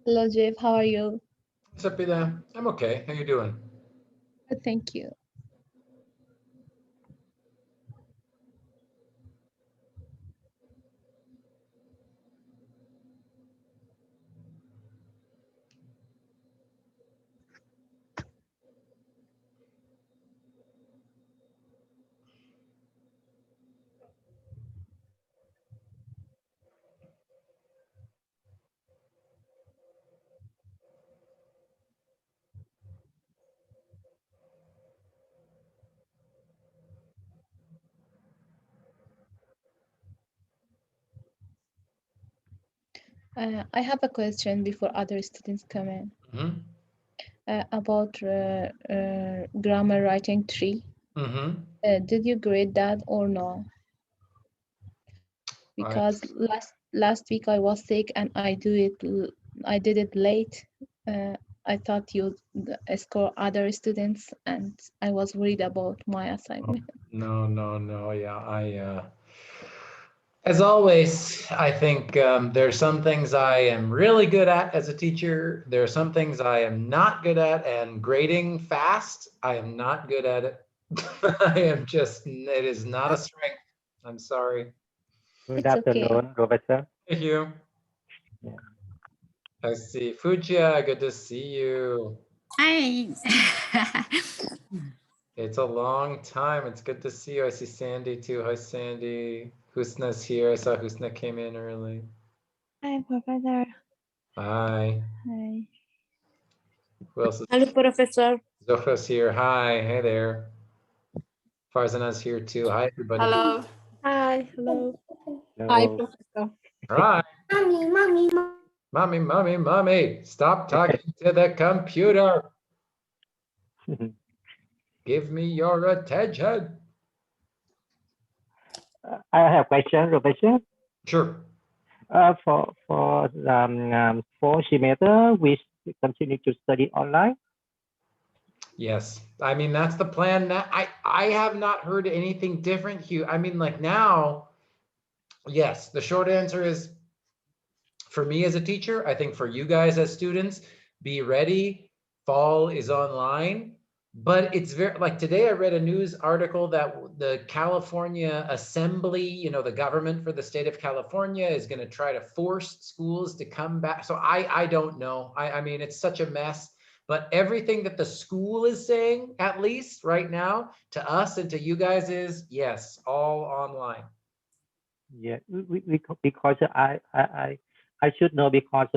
Hello, Jeff. How are you? What's up, Ida? I'm okay. How you doing? Good, thank you. I have a question before other students come in Mm-hmm. about grammar writing tree. Mm-hmm. Did you grade that or no? Because last week I was sick and I did it late. I thought you score other students and I was worried about my assignment. No. Yeah, as always, I think there are some things I am really good at as a teacher. There are some things I am not good at, and grading fast, I am not good at it. I am just, it is not a strength. I'm sorry. Good It's okay. afternoon, Professor. Thank you. Yeah. I see Fujia, good to see you. Hi. It's a long time. It's good to see you. I see Sandy too. Hi, Sandy. Husna's here. I saw Husna came in early. Hi, Professor. Hi. Hi. Who else is Hello, Professor. Zohra's here. Hi. Hey there. Farzana's here too. Hi, everybody. Hello. Hi, hello. Hi, Hello. Professor. Hi. Mommy, mommy, Mommy, mommy, mommy. Stop talking to the computer. Give me your attention. I have question, Professor. Sure. For fourth semester, we continue to study online. Yes. I mean, that's the plan. That I have not heard anything different, Hugh. I mean, like now, yes, the short answer is for me as a teacher, I think for you guys as students, be ready. Fall is online. But it's very, like today I read a news article that the California Assembly, you know, the government for the state of California is going to try to force schools to come back. So I don't know. I mean, it's such a mess. But everything that the school is saying, at least right now, to us and to you guys is yes, all online. Yeah, because I should know because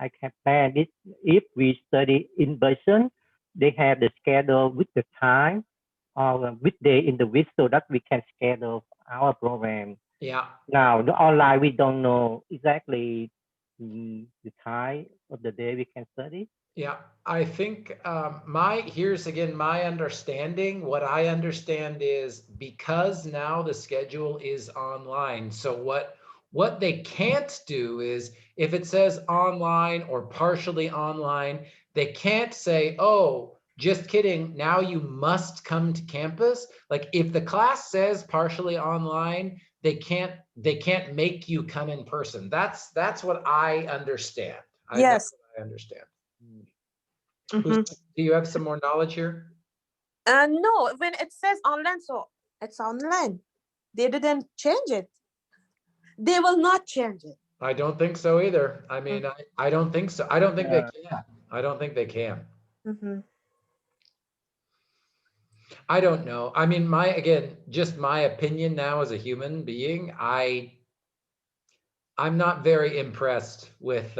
I can plan it. If we study in person, they have the schedule with the time or which day in the week so that we can schedule our program. Yeah. Now, the online, we don't know exactly the time of the day we can study. Yeah, I think here's again my understanding. What I understand is because now the schedule is online. So what they can't do is if it says online or partially online, they can't say, oh, just kidding. Now you must come to campus. Like if the class says partially online, they can't make you come in person. That's what I understand. That's Yes. what I understand. Mhm. Do you have some more knowledge here? No, when it says online, so it's online. They didn't change it. They will not change it. I don't think so either. I mean, I don't think so. I don't think they can. I don't think they can. Mm-hmm. I don't know. I mean, again, just my opinion now as a human being, I'm not very impressed with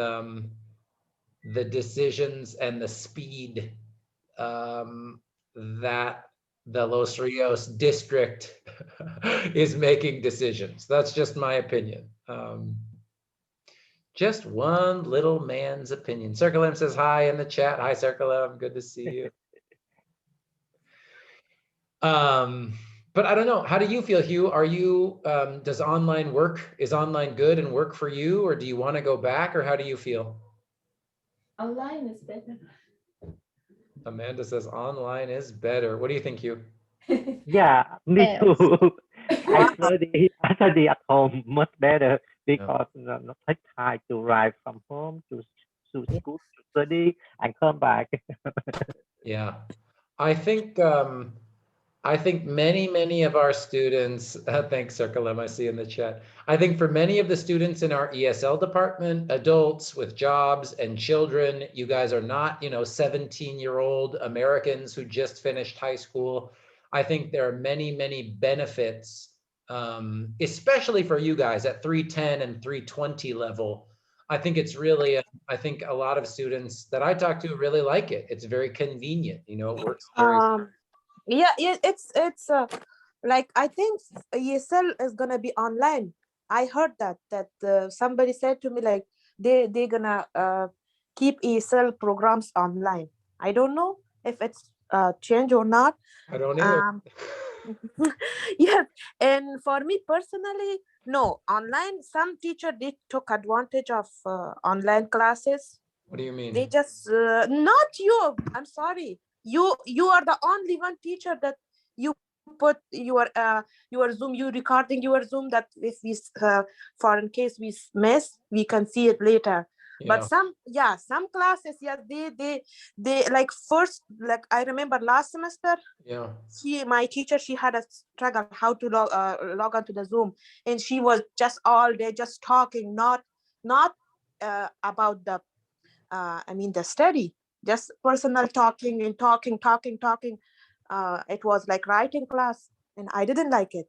the decisions and the speed that the Los Rios district is making decisions. That's just my opinion. Just one little man's opinion. Circulem says hi in the chat. Hi, Circulem. Good to see you. But I don't know. How do you feel, Hugh? Are you, does online work, is online good and work for you, or do you want to go back, or how do you feel? Online is better. Amanda says online is better. What do you think, Hugh? Yeah, me Yes. too. Wow. I study at home much better because not take time to ride from home to school to study and come back. Yeah, I think many of our students, thanks Circulem, I see in the chat. I think for many of the students in our ESL department, adults with jobs and children, you guys are not, 17-year-old Americans who just finished high school. I think there are many benefits, especially for you guys at 310 and 320 level. I think it's really, I think a lot of students that I talk to really like it. It's very convenient, it works very Yeah, it's like I think ESL is gonna be online. I heard that somebody said to me like they're gonna keep ESL programs online. I don't know if it's change or not. I don't either. Yeah, and for me personally, no, online. Some teacher did took advantage of online classes. What do you mean? They just not you. I'm sorry. You are the only one teacher that you put your Zoom, you recording your Zoom, that if we for in case we miss, we can see it later. But Yeah. some classes, yeah, they like first, like I remember last semester, Yeah. my teacher, she had a struggle how to log onto the Zoom, and she was just all day just talking, not about the I mean the study, just personal talking and talking. It was like writing class, and I didn't like it.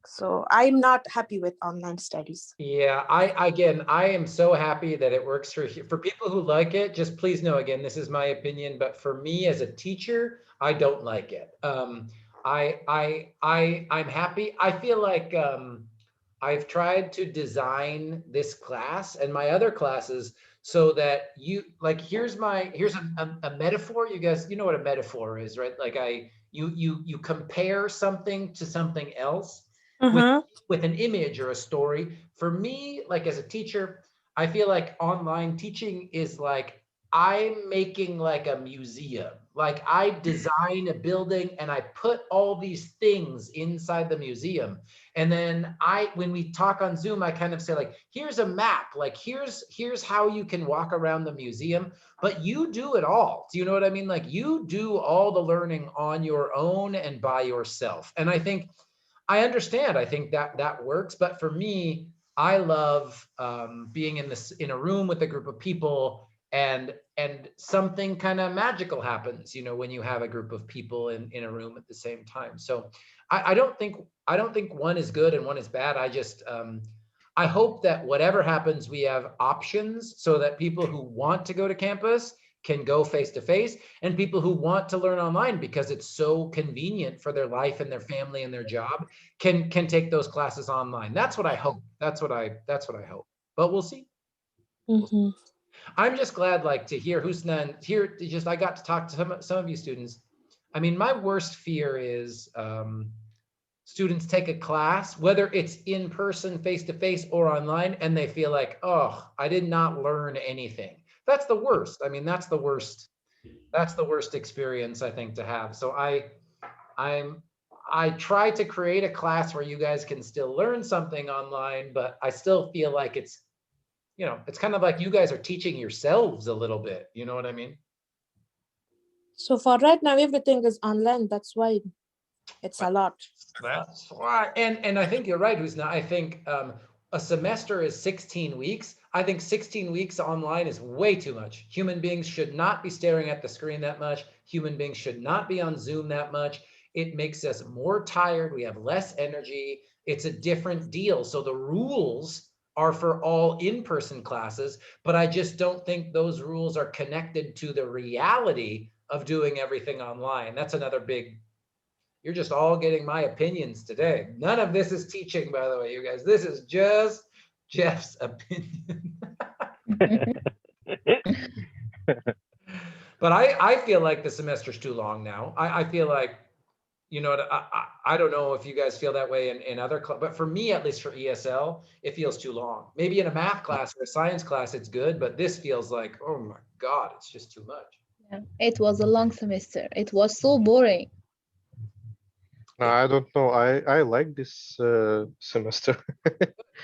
So I'm not happy with online studies. Yeah, I am so happy that it works for people who like it. Just please know, again, this is my opinion, but for me as a teacher, I don't like it. I'm happy. I feel like I've tried to design this class and my other classes so that you like, here's a metaphor. You guys, you know what a metaphor is, right? Like you compare something to something else with Mm-hmm. with an image or a story. For me, like as a teacher, I feel like online teaching is like I'm making like a museum. Like I design a building and I put all these things inside the museum. And then when we talk on Zoom, I kind of say like, here's a map, like here's how you can walk around the museum, but you do it all. Do you know what I mean? Like you do all the learning on your own and by yourself. And I think I understand. I think that works. But for me, I love being in a room with a group of people and something kind of magical happens, you know, when you have a group of people in a room at the same time. So I don't think one is good and one is bad. I just I hope that whatever happens, we have options so that people who want to go to campus can go face to face, and people who want to learn online because it's so convenient for their life and their family and their job can take those classes online. That's what I hope. That's what I hope. But we'll see. Mm-hmm. I'm just glad, like, to hear Husnan here. Just I got to talk to some of you students. I mean, my worst fear is students take a class, whether it's in person, face to face, or online, and they feel like, oh, I did not learn anything. That's the worst. I mean, that's the worst. That's the worst experience I think to have. So I try to create a class where you guys can still learn something online, but I still feel like it's, you know, it's kind of like you guys are teaching yourselves a little bit. You know what I mean? So for right now, everything is online. That's why it's a lot. That's why, and I think you're right, Husna. I think a semester is 16 weeks. I think 16 weeks online is way too much. Human beings should not be staring at the screen that much. Human beings should not be on Zoom that much. It makes us more tired. We have less energy. It's a different deal. So the rules are for all in-person classes, but I just don't think those rules are connected to the reality of doing everything online. That's another big. You're just all getting my opinions today. None of this is teaching, by the way, you guys. This is just Jeff's opinion. But I feel like the semester's too long now. I feel like, you know, I don't know if you guys feel that way in other, but for me, at least for ESL, it feels too long. Maybe in a math class or a science class, it's good, but this feels like, oh my God, it's just too much. Yeah, it was a long semester. It was so boring. I don't know. I like this semester.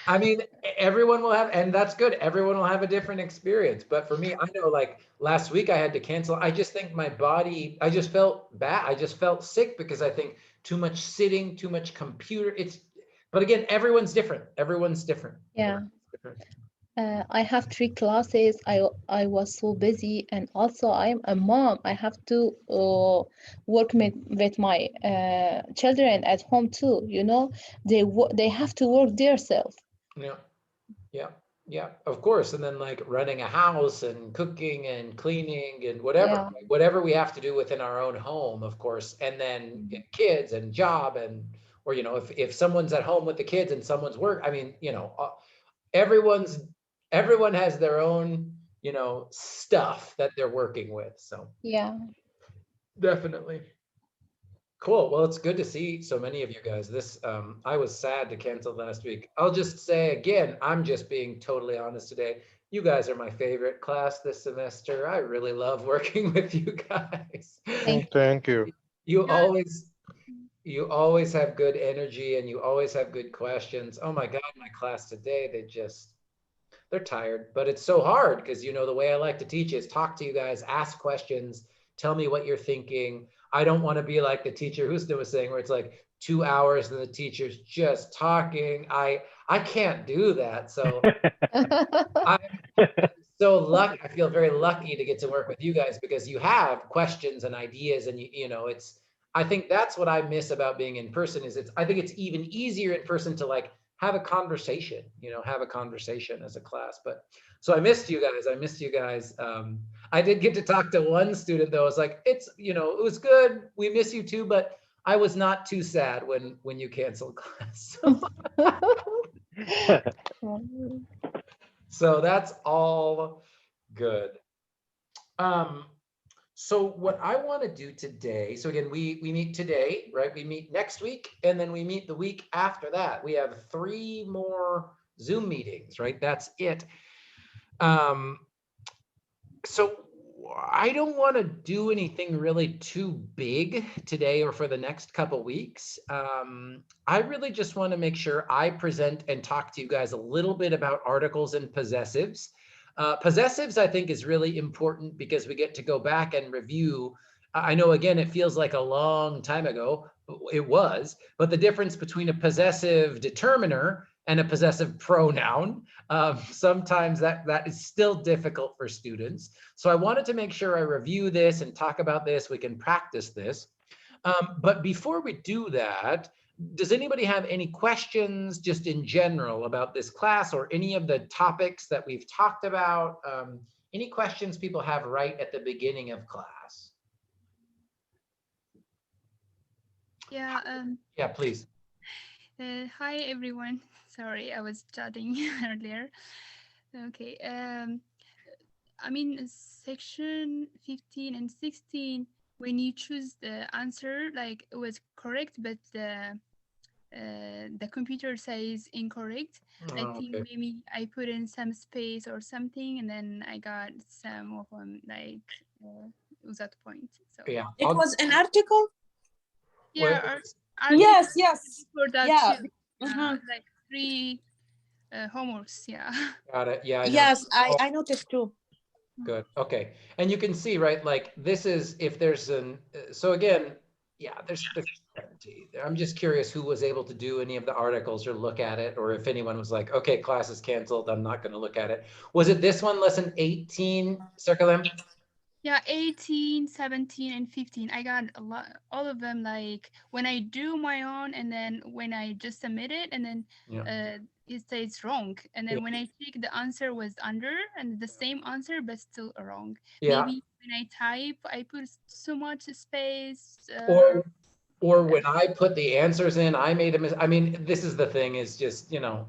I mean, everyone will have, and that's good. Everyone will have a different experience. But for me, I know like last week I had to cancel. I just think my body, I just felt bad. I just felt sick because I think too much sitting, too much computer. But again, everyone's different. Everyone's different. Yeah. Everyone's different. I have 3 classes. I was so busy, and also I'm a mom. I have to work with my children at home too. You know, they have to work themselves. Yeah. Yeah. Yeah, of course. And then like running a house and cooking and cleaning and Yeah. whatever we have to do within our own home, of course. And then kids and job or, you know, if someone's at home with the kids and someone's work, I mean, you know, everyone has their own, you know, stuff that they're working with. So Yeah. definitely. Cool. Well, it's good to see so many of you guys. I was sad to cancel last week. I'll just say again, I'm just being totally honest today. You guys are my favorite class this semester. I really love working with you guys. Thank you. You always have good energy and you always have good questions. Oh my God, my class today, they're tired, but it's so hard because, you know, the way I like to teach is talk to you guys, ask questions, tell me what you're thinking. I don't want to be like the teacher Husna was saying, where it's like 2 hours and the teacher's just talking. I can't do that. So I'm so lucky. I feel very lucky to get to work with you guys because you have questions and ideas, and you know, I think that's what I miss about being in person is I think it's even easier in person to like have a conversation, you know, have a conversation as a class. But so I missed you guys. I missed you guys. I did get to talk to one student though. I was like, you know, it was good. We miss you too, but I was not too sad when you canceled class. So, so that's all good. So what I want to do today, so again, we meet today, right? We meet next week, and then we meet the week after that. We have 3 more Zoom meetings, right? That's it. So I don't want to do anything really too big today or for the next couple weeks. I really just want to make sure I present and talk to you guys a little bit about articles and possessives. Possessives, I think, is really important because we get to go back and review. I know, again, it feels like a long time ago. It was, but the difference between a possessive determiner and a possessive pronoun, sometimes that is still difficult for students. So I wanted to make sure I review this and talk about this. We can practice this. But before we do that, does anybody have any questions just in general about this class or any of the topics that we've talked about? Any questions people have right at the beginning of class? Yeah. Yeah, please. Hi everyone. Sorry, I was chatting earlier. Okay. I mean, section 15 and 16, when you choose the answer, like it was correct, but the computer says incorrect. I think Okay. maybe I put in some space or something, and then I got some of them like without point. So Yeah. It was an article. yeah, Yes, yes, for that yeah. too. Mhm. Like 3 homeworks. Yeah. Got it. Yeah, I know. Yes, I noticed too. Good. Okay. And you can see, right, like this is if there's an, so again, yeah, there's plenty. I'm just curious who was able to do any of the articles or look at it, or if anyone was like, okay, class is canceled, I'm not going to look at it. Was it this one, lesson 18, Circulem? Yeah, 18, 17, and 15. I got a lot, all of them, like when I do my own and then when I just submit it and then Yeah. it says wrong. And then Yeah. when I check, the answer was under and the same answer, but still wrong. Yeah. Maybe when I type, I put so much space. Or when I put the answers in, I made a mistake. I mean, this is the thing is just, you know,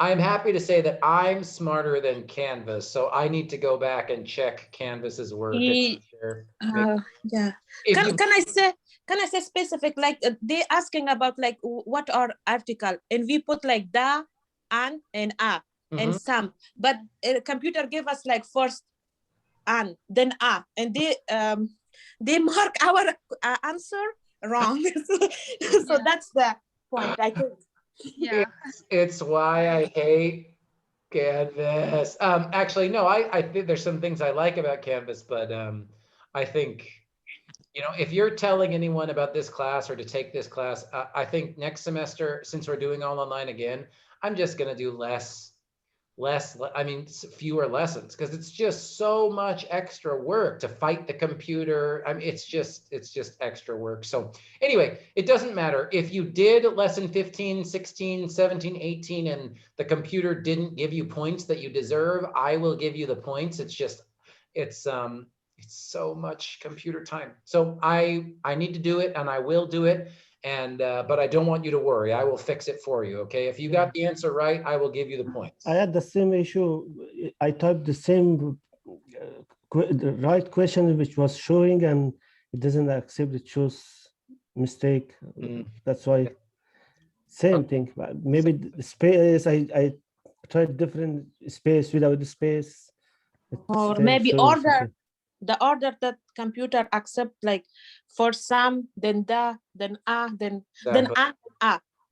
I'm happy to say that I'm smarter than Canvas, so I need to go back and check Canvas's work. And share. Yeah. If Can you, can I say specific, like they asking about like what are article, and we put like the, and and some, but computer gave us like first and then and they mark our answer wrong. So that's the point, I think. Yeah. it's why I hate Canvas. Actually, no, I think there's some things I like about Canvas, but I think, you know, if you're telling anyone about this class or to take this class, I think next semester, since we're doing all online again, I'm just going to do fewer lessons because it's just so much extra work to fight the computer. I mean, it's just extra work. So anyway, it doesn't matter if you did lesson 15, 16, 17, 18, and the computer didn't give you points that you deserve. I will give you the points. It's just, it's so much computer time. So I need to do it and I will do it. And, but I don't want you to worry. I will fix it for you. Okay. If you got the answer right, I will give you the points. I had the same issue. I typed the same the right question, which was showing, and it doesn't accept it, shows mistake. That's why same thing. Maybe the space, I tried different space without the space. Or maybe order, the order that computer accept, like for some, then the, then then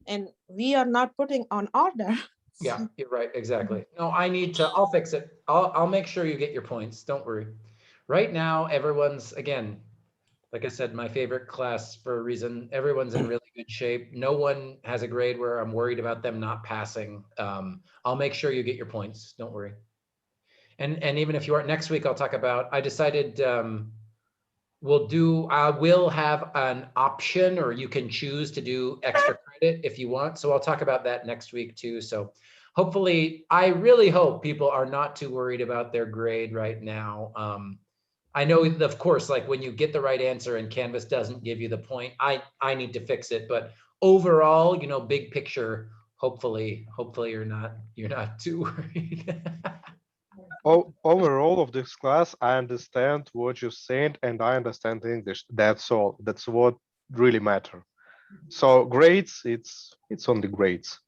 and we are not putting on order. Yeah, you're right. Exactly. No, I'll fix it. I'll make sure you get your points. Don't worry. Right now, everyone's, again, like I said, my favorite class for a reason. Everyone's in really good shape. No one has a grade where I'm worried about them not passing. I'll make sure you get your points. Don't worry. And even if you are next week, I'll talk about, I decided I will have an option, or you can choose to do extra credit if you want. So I'll talk about that next week too. So hopefully, I really hope people are not too worried about their grade right now. I know, of course, like when you get the right answer and Canvas doesn't give you the point, I need to fix it. But overall, you know, big picture, hopefully you're not too worried. Overall of this class, I understand what you're saying and I understand English. That's all. That's what really matter. So grades, it's on the grades.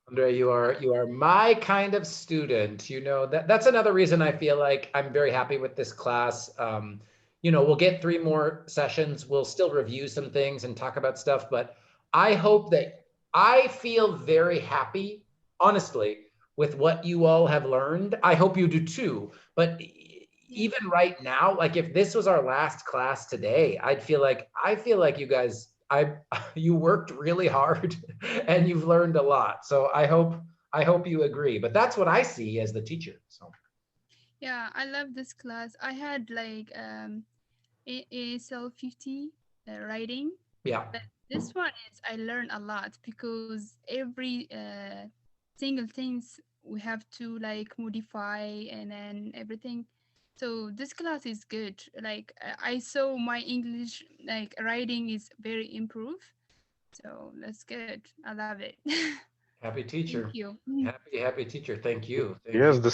Andre, you are my kind of student. You know, that's another reason I feel like I'm very happy with this class. You know, we'll get 3 more sessions. We'll still review some things and talk about stuff, but I hope that I feel very happy, honestly, with what you all have learned. I hope you do too. But even right now, like if this was our last class today, I feel like you guys, you worked really hard and you've learned a lot. So I hope you agree. But that's what I see as the teacher. So Yeah, I love this class. I had like ESL50 writing. yeah, But this one is I learn a lot because every single things we have to like modify and then everything. So this class is good. Like I saw my English like writing is very improved. So that's good. I love it. happy Thank teacher. you. Happy teacher. Thank you. Thank Yes, you. the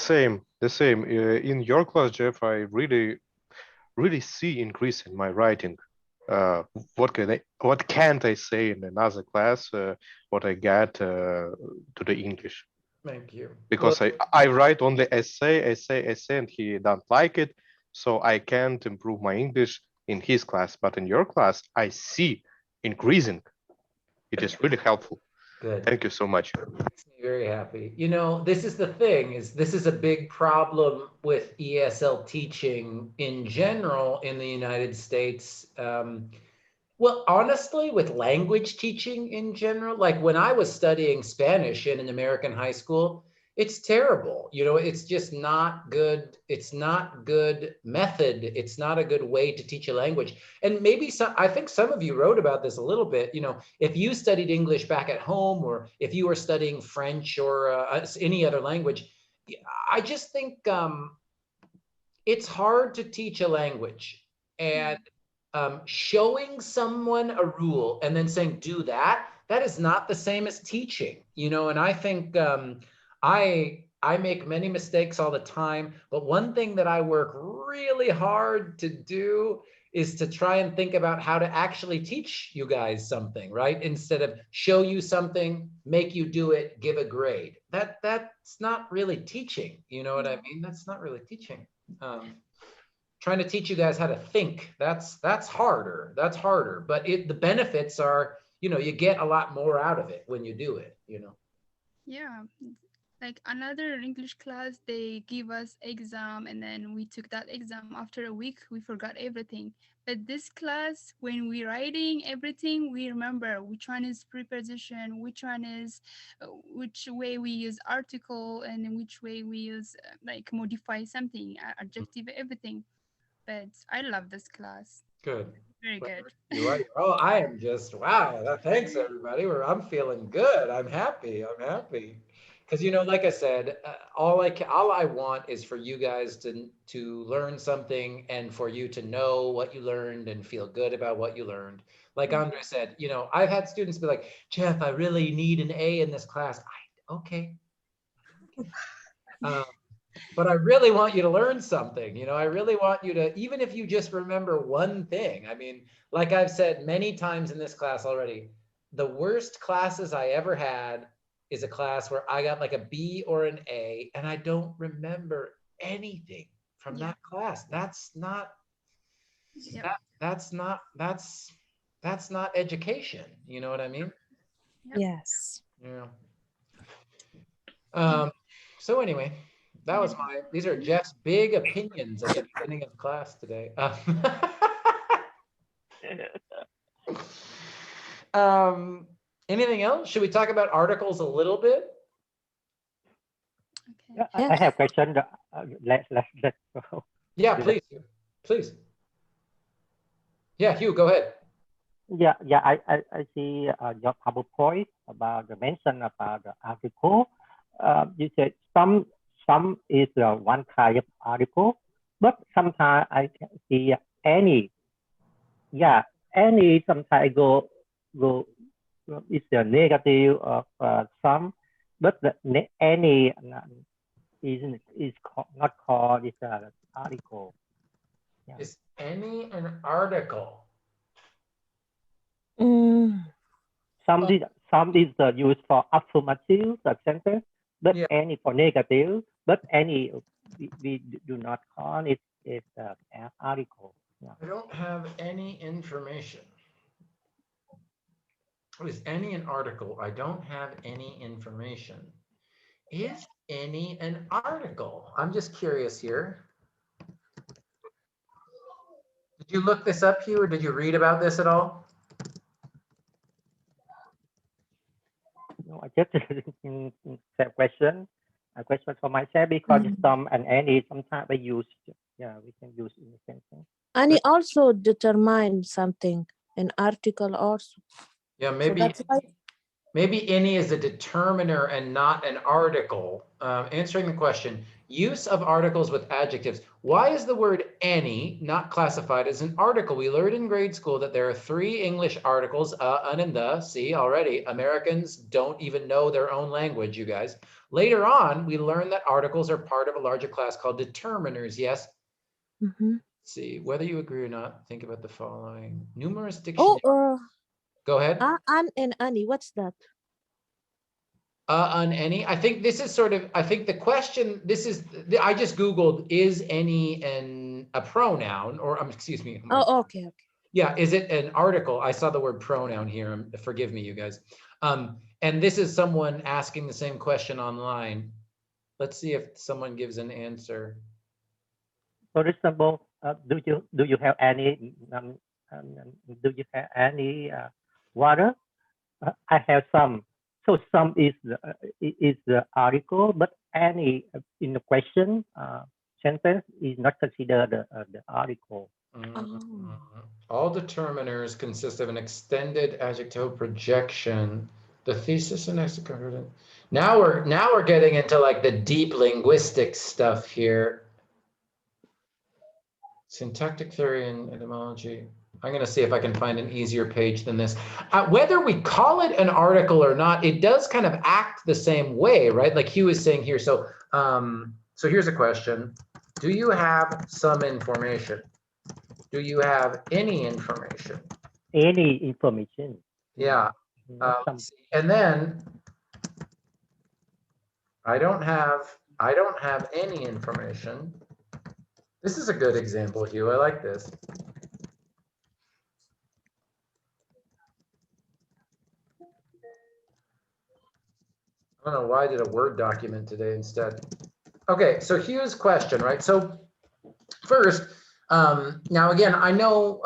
same. In your class, Jeff, I really see increase in my writing. What can't I say in another class? What I got to the English, Thank you. because I write only essay, and he don't like it, so I can't improve my English in his class. But in your class, I see increasing. It is really helpful. Good. Thank you so much. Makes me very happy. You know, this is the thing, is this is a big problem with ESL teaching in general in the United States. Well, honestly, with language teaching in general, like when I was studying Spanish in an American high school, it's terrible. You know, it's just not good. It's not good method. It's not a good way to teach a language. And maybe I think some of you wrote about this a little bit. You know, if you studied English back at home, or if you were studying French or any other language, I just think it's hard to teach a language. And showing someone a rule and then saying, do that, that is not the same as teaching, you know? And I think I make many mistakes all the time, but one thing that I work really hard to do is to try and think about how to actually teach you guys something, right? Instead of show you something, make you do it, give a grade. That's not really teaching, you know what I mean? That's not really teaching. Trying to teach you guys how to think, that's harder. That's harder. But the benefits are, you know, you get a lot more out of it when you do it, you know. Yeah. Like another English class, they give us exam and then we took that exam. After a week, we forgot everything. But this class, when we writing everything, we remember which one is preposition, which one is which way we use article, and in which way we use like modify something, adjective, everything. But I love this class. Good. Very good. You are. Oh, I am just, wow. Thanks everybody. I'm feeling good. I'm happy. Because, you know, like I said, all I want is for you guys to learn something and for you to know what you learned and feel good about what you learned. Like Andre said, you know, I've had students be like, Jeff, I really need an A in this class. Okay. But I really want you to learn something. You know, I really want you to, even if you just remember one thing. I mean, like I've said many times in this class already, the worst classes I ever had is a class where I got like a B or an A and I don't remember anything from that class. That's not, that's not education. You know what I mean? Yes. Yeah. So anyway, these are Jeff's big opinions at the beginning of class today. Anything else? Should we talk about articles a little bit? Okay. I have question. Let's go. Yeah, please. Yeah, Hugh, go ahead. Yeah, I see your PowerPoint about the mention about the article. You said some is one kind of article, but sometimes I can see any. Yeah, any. Sometimes I go it's the negative of some, but any is not called. It's an article. Yeah. Is any an article? Some is used for affirmative sentence, but Yeah. any for negative. But any we do not call it. It's an article. Yeah. I don't have any information. Is any an article? I don't have any information. Is any an article? I'm just curious here. Did you look this up, Hugh, or did you read about this at all? No, I just a question for myself because some and any sometimes we use. Yeah, we can use in the same thing. And it also determines something, an article also. Yeah, So maybe that's why maybe any is a determiner and not an article. Answering the question, use of articles with adjectives. Why is the word any not classified as an article? We learned in grade school that there are 3 English articles, an, and the. See, already, Americans don't even know their own language, you guys. Later on, we learned that articles are part of a larger class called determiners, yes? See, whether you agree or not, think about the following. Numerous dictionaries. Go ahead. An and any, what's that? On any, I think this is sort of, I think the question, this is, I just Googled, is any a pronoun or, excuse me. Oh, okay. Yeah, is it an article? I saw the word pronoun here. Forgive me, you guys. And this is someone asking the same question online. Let's see if someone gives an answer. For example, do you have any do you have any water? I have some. So some is the article, but any in the question sentence is not considered the article. All determiners consist of an extended adjective projection. The thesis and execution. Now we're getting into like the deep linguistic stuff here. Syntactic theory and etymology. I'm going to see if I can find an easier page than this. Whether we call it an article or not, it does kind of act the same way, right? Like Hugh is saying here. So, so here's a question. Do you have some information? Do you have any information? Any information. Yeah. And then I don't have any information. This is a good example, Hugh. I like this. I don't know why I did a Word document today instead. Okay, so Hugh's question, right? So first, now again, I know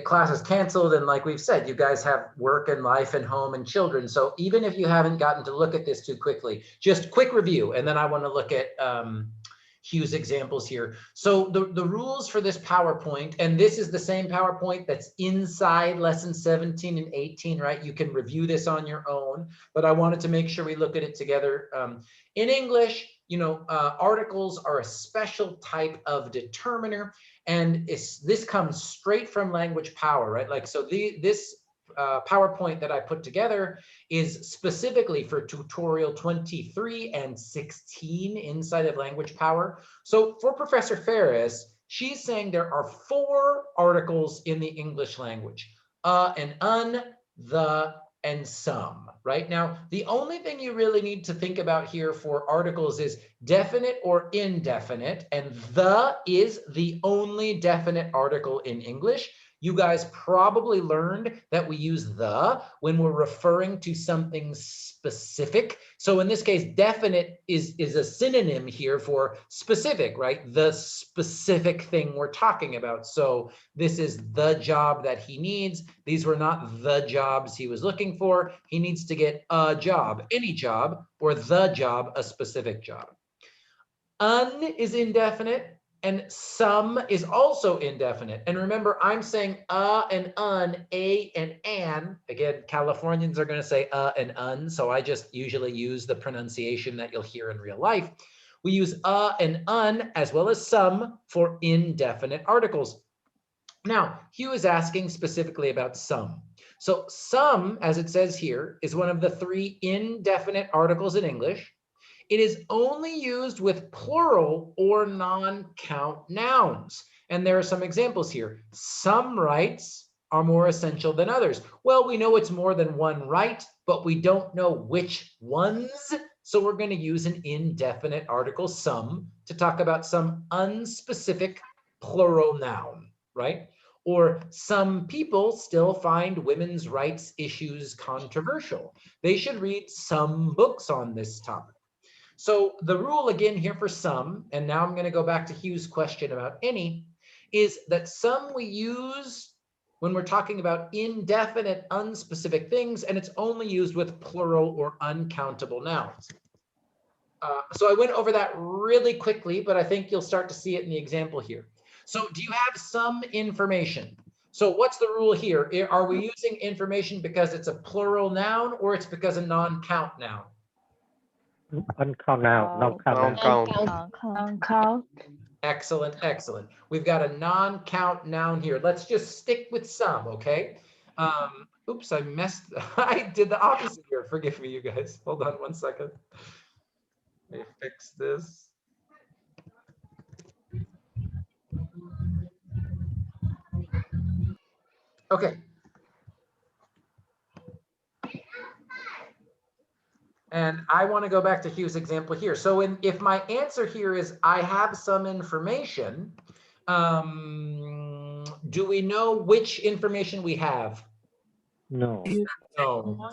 class is canceled, and like we've said, you guys have work and life and home and children. So even if you haven't gotten to look at this too quickly, just quick review, and then I want to look at Hugh's examples here. So the rules for this PowerPoint, and this is the same PowerPoint that's inside lesson 17 and 18, right? You can review this on your own, but I wanted to make sure we look at it together. In English, you know, articles are a special type of determiner, and this comes straight from language power, right? Like, so this PowerPoint that I put together is specifically for tutorial 23 and 16 inside of language power. So for Professor Ferris, she's saying there are 4 articles in the English language, and the, and some. Right now, the only thing you really need to think about here for articles is definite or indefinite, and the is the only definite article in English. You guys probably learned that we use the when we're referring to something specific. So in this case, definite is a synonym here for specific, right? The specific thing we're talking about. So this is the job that he needs. These were not the jobs he was looking for. He needs to get a job, any job, or the job, a specific job. Un is indefinite, and some is also indefinite. And remember, I'm saying and un, a and an. Again, Californians are going to say and un, so I just usually use the pronunciation that you'll hear in real life. We use and un as well as some for indefinite articles. Now, Hugh is asking specifically about some. So some, as it says here, is one of the 3 indefinite articles in English. It is only used with plural or non-count nouns. And there are some examples here. Some rights are more essential than others. Well, we know it's more than one right, but we don't know which ones. So we're going to use an indefinite article, some, to talk about some unspecific plural noun, right? Or some people still find women's rights issues controversial. They should read some books on this topic. So the rule again here for some, and now I'm going to go back to Hugh's question about any, is that some we use when we're talking about indefinite, unspecific things, and it's only used with plural or uncountable nouns. So I went over that really quickly, but I think you'll start to see it in the example here. So do you have some information? So what's the rule here? Are we using information because it's a plural noun or it's because a non-count noun? Uncount now, non-count now. Non-count. Excellent, excellent. We've got a non-count noun here. Let's just stick with some, okay? Oops, I did the opposite here. Forgive me, you guys. Hold on one second. Let me fix this. Okay. And I want to go back to Hugh's example here. So if my answer here is I have some information, do we know which information we have? No. No.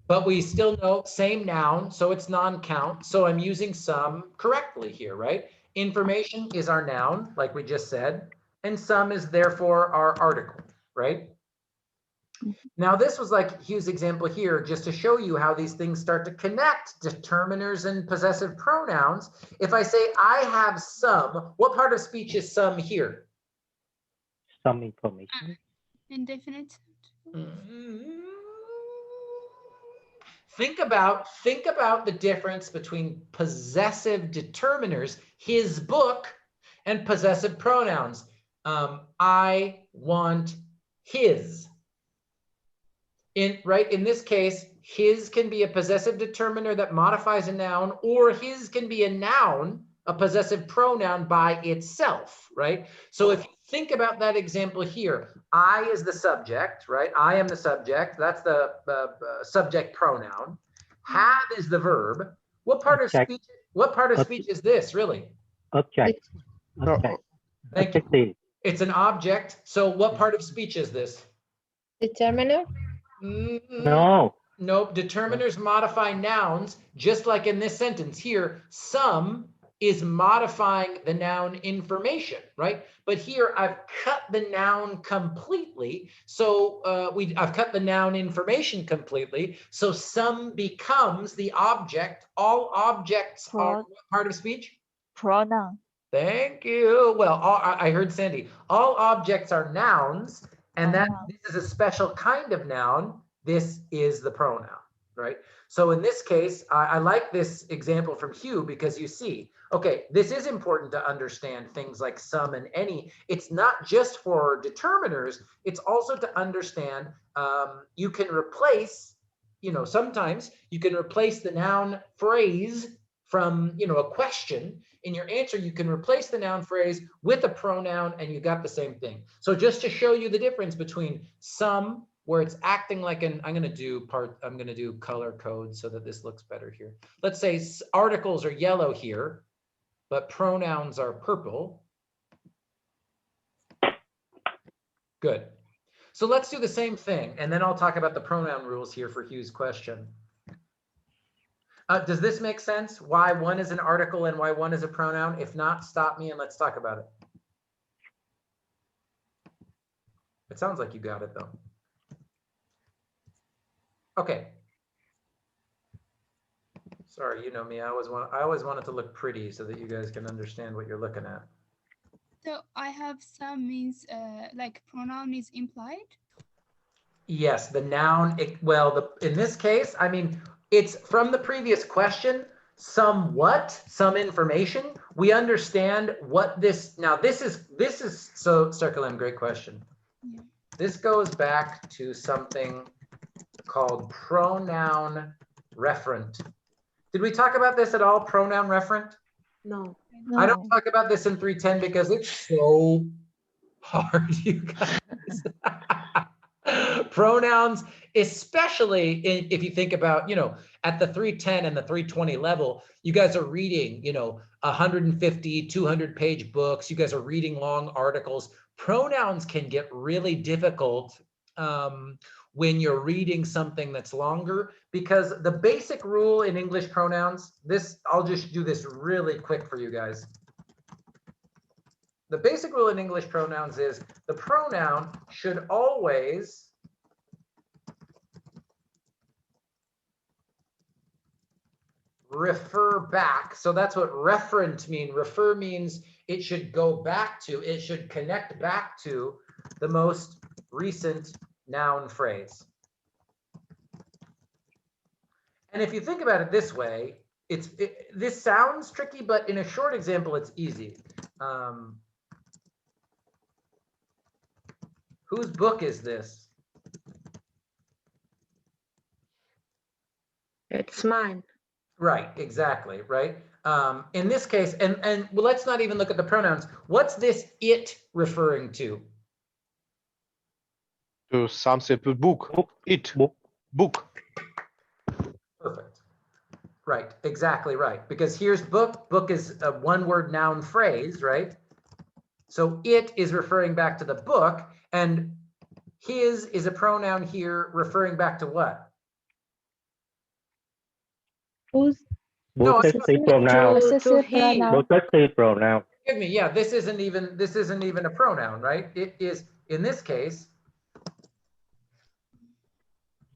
But we still know same noun, so it's non-count. So I'm using some correctly here, right? Information is our noun, like we just said, and some is therefore our article, right? Now, this was like Hugh's example here, just to show you how these things start to connect, determiners and possessive pronouns. If I say I have some, what part of speech is some here? Some information. Indefinite. Think about the difference between possessive determiners, his book, and possessive pronouns. I want his. In this case, his can be a possessive determiner that modifies a noun, or his can be a noun, a possessive pronoun by itself, right? So if you think about that example here, I is the subject, right? I am the subject. That's the subject pronoun. Have is the verb. What part of speech? What part of speech is this, really? Object. Thank you. It's an object. So what part of speech is this? Determiner? No. Nope. Determiners modify nouns, just like in this sentence here. Some is modifying the noun information, right? But here I've cut the noun completely. So I've cut the noun information completely. So some becomes the object. All objects are what part of speech? Pronoun. Thank you. Well, I heard Sandy. All objects are nouns, and this is a special kind of noun. This is the pronoun, right? So in this case, I like this example from Hugh because you see, okay, this is important to understand things like some and any. It's not just for determiners. It's also to understand you can replace, sometimes you can replace the noun phrase from, a question. In your answer, you can replace the noun phrase with a pronoun and you got the same thing. So just to show you the difference between some, where it's acting like I'm going to do color code so that this looks better here. Let's say articles are yellow here, but pronouns are purple. Good. So let's do the same thing. And then I'll talk about the pronoun rules here for Hugh's question. Does this make sense? Why one is an article and why one is a pronoun? If not, stop me and let's talk about it. It sounds like you got it though. Okay. Sorry, you know me. I always want it to look pretty so that you guys can understand what you're looking at. So I have some means like pronoun is implied. Yes, the noun. In this case, I mean, it's from the previous question. somewhat, some information. We understand what this, now this is, so Circulem, great question. Yeah. This goes back to something called pronoun referent. Did we talk about this at all, pronoun referent? No. I don't talk about this in 310 because it's so hard, you guys. Pronouns, especially if you think about, you know, at the 310 and the 320 level, you guys are reading, you know, 150, 200 page books. You guys are reading long articles. Pronouns can get really difficult when you're reading something that's longer, because the basic rule in English pronouns, this, I'll just do this really quick for you guys. The basic rule in English pronouns is the pronoun should always refer back. So that's what referent mean. Refer means it should go back to, it should connect back to the most recent noun phrase. And if you think about it this way, this sounds tricky, but in a short example, it's easy. Whose book is this? It's mine. Right, exactly, right? In this case, and well, let's not even look at the pronouns. What's this it referring to? To some simple book. It. Book. Perfect. Right, exactly right. Because here's book. Book is a one-word noun phrase, right? So it is referring back to the book, and his is a pronoun here referring back to what? Who's No, Possessive pronoun. possessive he. pronoun? Possessive pronoun. Excuse me, yeah, this isn't even a pronoun, right? It is, in this case.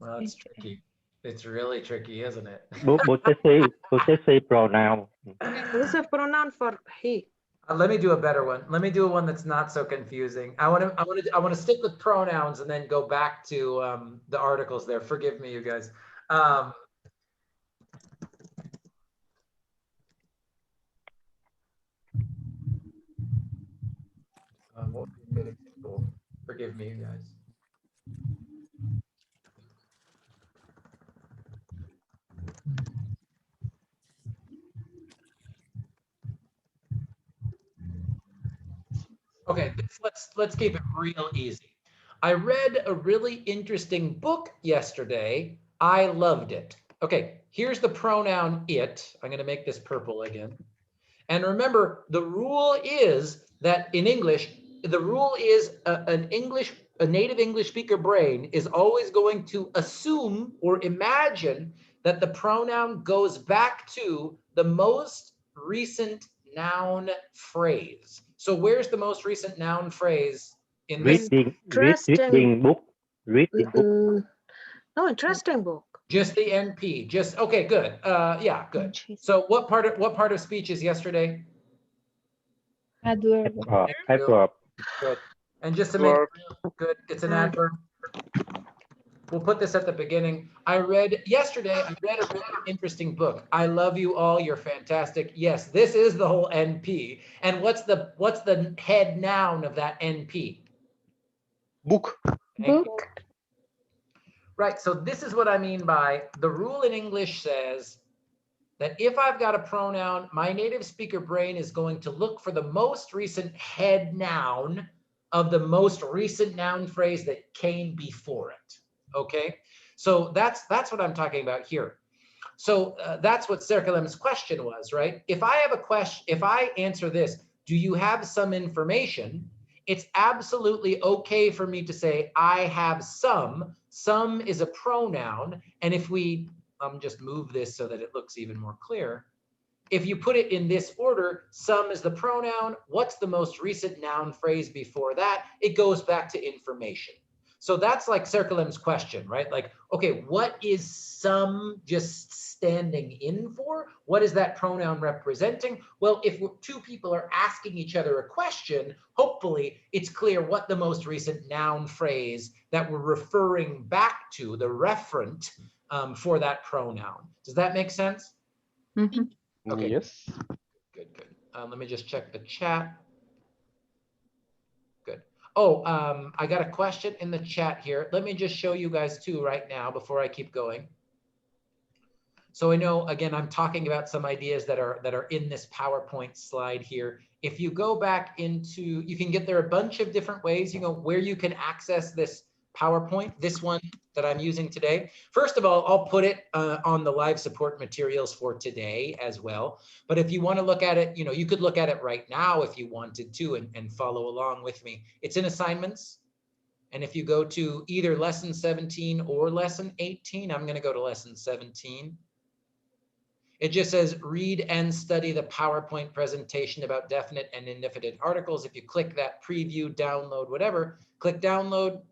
Well, it's tricky. It's really tricky, isn't it? Possessive pronoun. This is a pronoun for he. Let me do a better one. Let me do one that's not so confusing. I want to stick with pronouns and then go back to the articles there. Forgive me, you guys. What would be a good example? Forgive me, you guys. Okay, let's keep it real easy. I read a really interesting book yesterday. I loved it. Okay, here's the pronoun it. I'm going to make this purple again. And remember, the rule is that in English, the rule is a native English speaker brain is always going to assume or imagine that the pronoun goes back to the most recent noun phrase. So where's the most recent noun phrase in this? Reading book. Reading book. No, interesting book. Just the NP. Just okay. Good. Yeah. Good. So what part of speech is yesterday? Adverb. Adverb. Good. And just to make it real good, it's an adverb. We'll put this at the beginning. Yesterday, I read a really interesting book. I love you all. You're fantastic. Yes, this is the whole NP. And what's the head noun of that NP? Book. Book. Right. So this is what I mean by the rule in English says that if I've got a pronoun, my native speaker brain is going to look for the most recent head noun of the most recent noun phrase that came before it. Okay, so that's what I'm talking about here. So that's what Serkalem's question was, right? If I have a question, if I answer this, do you have some information? It's absolutely okay for me to say I have some. Some is a pronoun, and if we just move this so that it looks even more clear. If you put it in this order, some is the pronoun. What's the most recent noun phrase before that? It goes back to information. So that's like Serkalem's question, right? Like, okay, what is some just standing in for? What is that pronoun representing? Well, if two people are asking each other a question, hopefully it's clear what the most recent noun phrase that we're referring back to, the referent for that pronoun. Does that make sense? Mhm. Okay. Yes. Good, good. Let me just check the chat. Good. Oh, I got a question in the chat here. Let me just show you guys too right now before I keep going. So I know, again, I'm talking about some ideas that are in this PowerPoint slide here. If you go back into, you can get there a bunch of different ways, you know, where you can access this PowerPoint, this one that I'm using today. First of all, I'll put it on the live support materials for today as well. But if you want to look at it, you know, you could look at it right now if you wanted to and follow along with me. It's in assignments. And if you go to either lesson 17 or lesson 18, I'm going to go to lesson 17. It just says read and study the PowerPoint presentation about definite and indefinite articles. If you click that preview, download, whatever, click download,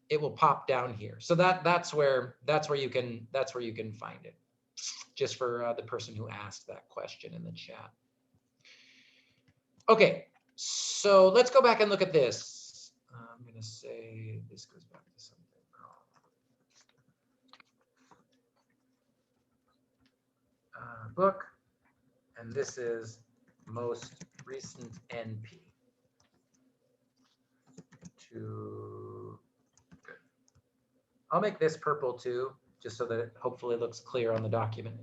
it will pop down here. So that's where you can find it. Just for the person who asked that question in the chat. Okay, so let's go back and look at this. I'm going to say this goes back to something. Book, and this is most recent NP. Good. I'll make this purple too, just so that it hopefully looks clear on the document.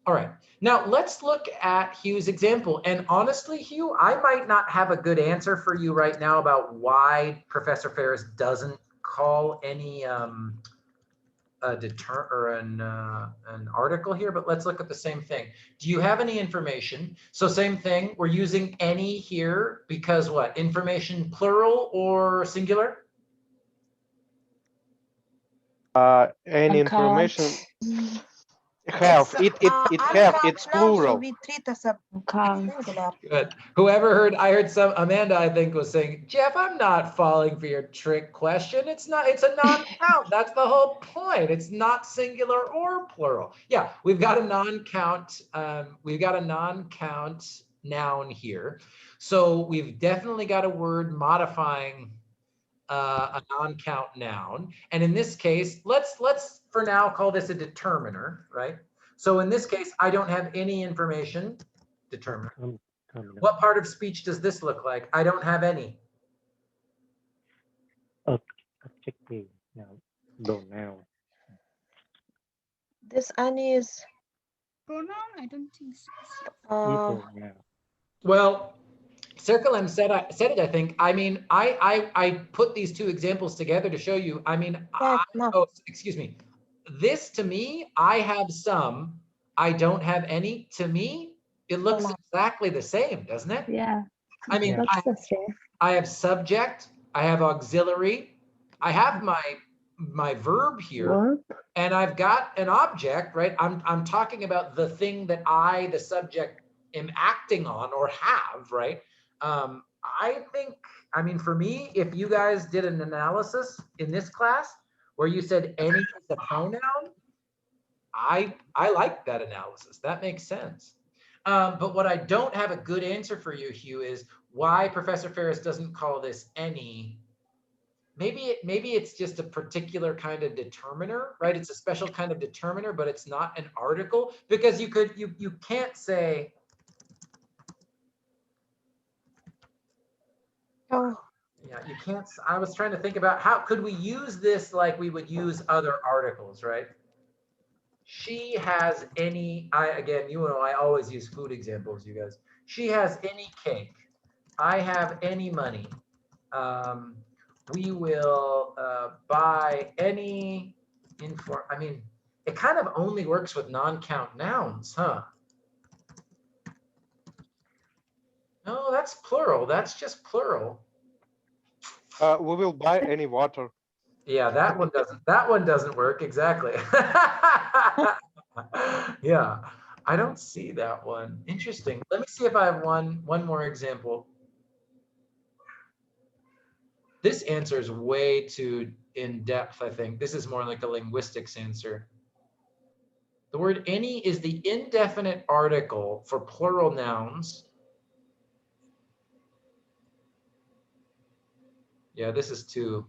All right, now let's look at Hugh's example. And honestly, Hugh, I might not have a good answer for you right now about why Professor Ferris doesn't call any an article here, but let's look at the same thing. Do you have any information? So same thing, we're using any here because what? Information plural or singular? Any Account. information have it's plural. We treat as a Account. singular. Good. Whoever heard, I heard some, Amanda, I think, was saying, Jeff, I'm not falling for your trick question. It's not, it's a non-count. That's the whole point. It's not singular or plural. Yeah, we've got a non-count. We've got a non-count noun here. So we've definitely got a word modifying a non-count noun. And in this case, let's for now call this a determiner, right? So in this case, I don't have any information. Determiner. What part of speech does this look like? I don't have any. Objective. Pronoun. This Annie is Pronoun? I don't think so. Pronoun. Well, Circle M said it, I think. I mean, I put these two examples together to show you. I mean, no. oh, excuse me. This to me, I have some, I don't have any. To me, it looks exactly the same, doesn't it? Yeah. I mean, Looks the same. I have subject, I have auxiliary, I have my verb here, Verb. and I've got an object, right? I'm talking about the thing that I, the subject, am acting on or have, right? I think, I mean, for me, if you guys did an analysis in this class where you said any is a pronoun, I like that analysis. That makes sense. But what I don't have a good answer for you, Hugh, is why Professor Ferris doesn't call this any. Maybe it's just a particular kind of determiner, right? It's a special kind of determiner, but it's not an article, because you can't say. Oh, Yeah, you can't. I was trying to think about how could we use this like we would use other articles, right? She has any, again, you know, I always use food examples, you guys. She has any cake. I have any money. We will buy any I mean, it kind of only works with non-count nouns, huh? No, that's plural. That's just plural. We will buy any water. Yeah, that one doesn't work exactly. Yeah, I don't see that one. Interesting. Let me see if I have one more example. This answer is way too in depth, I think. This is more like a linguistics answer. The word any is the indefinite article for plural nouns. Yeah, this is too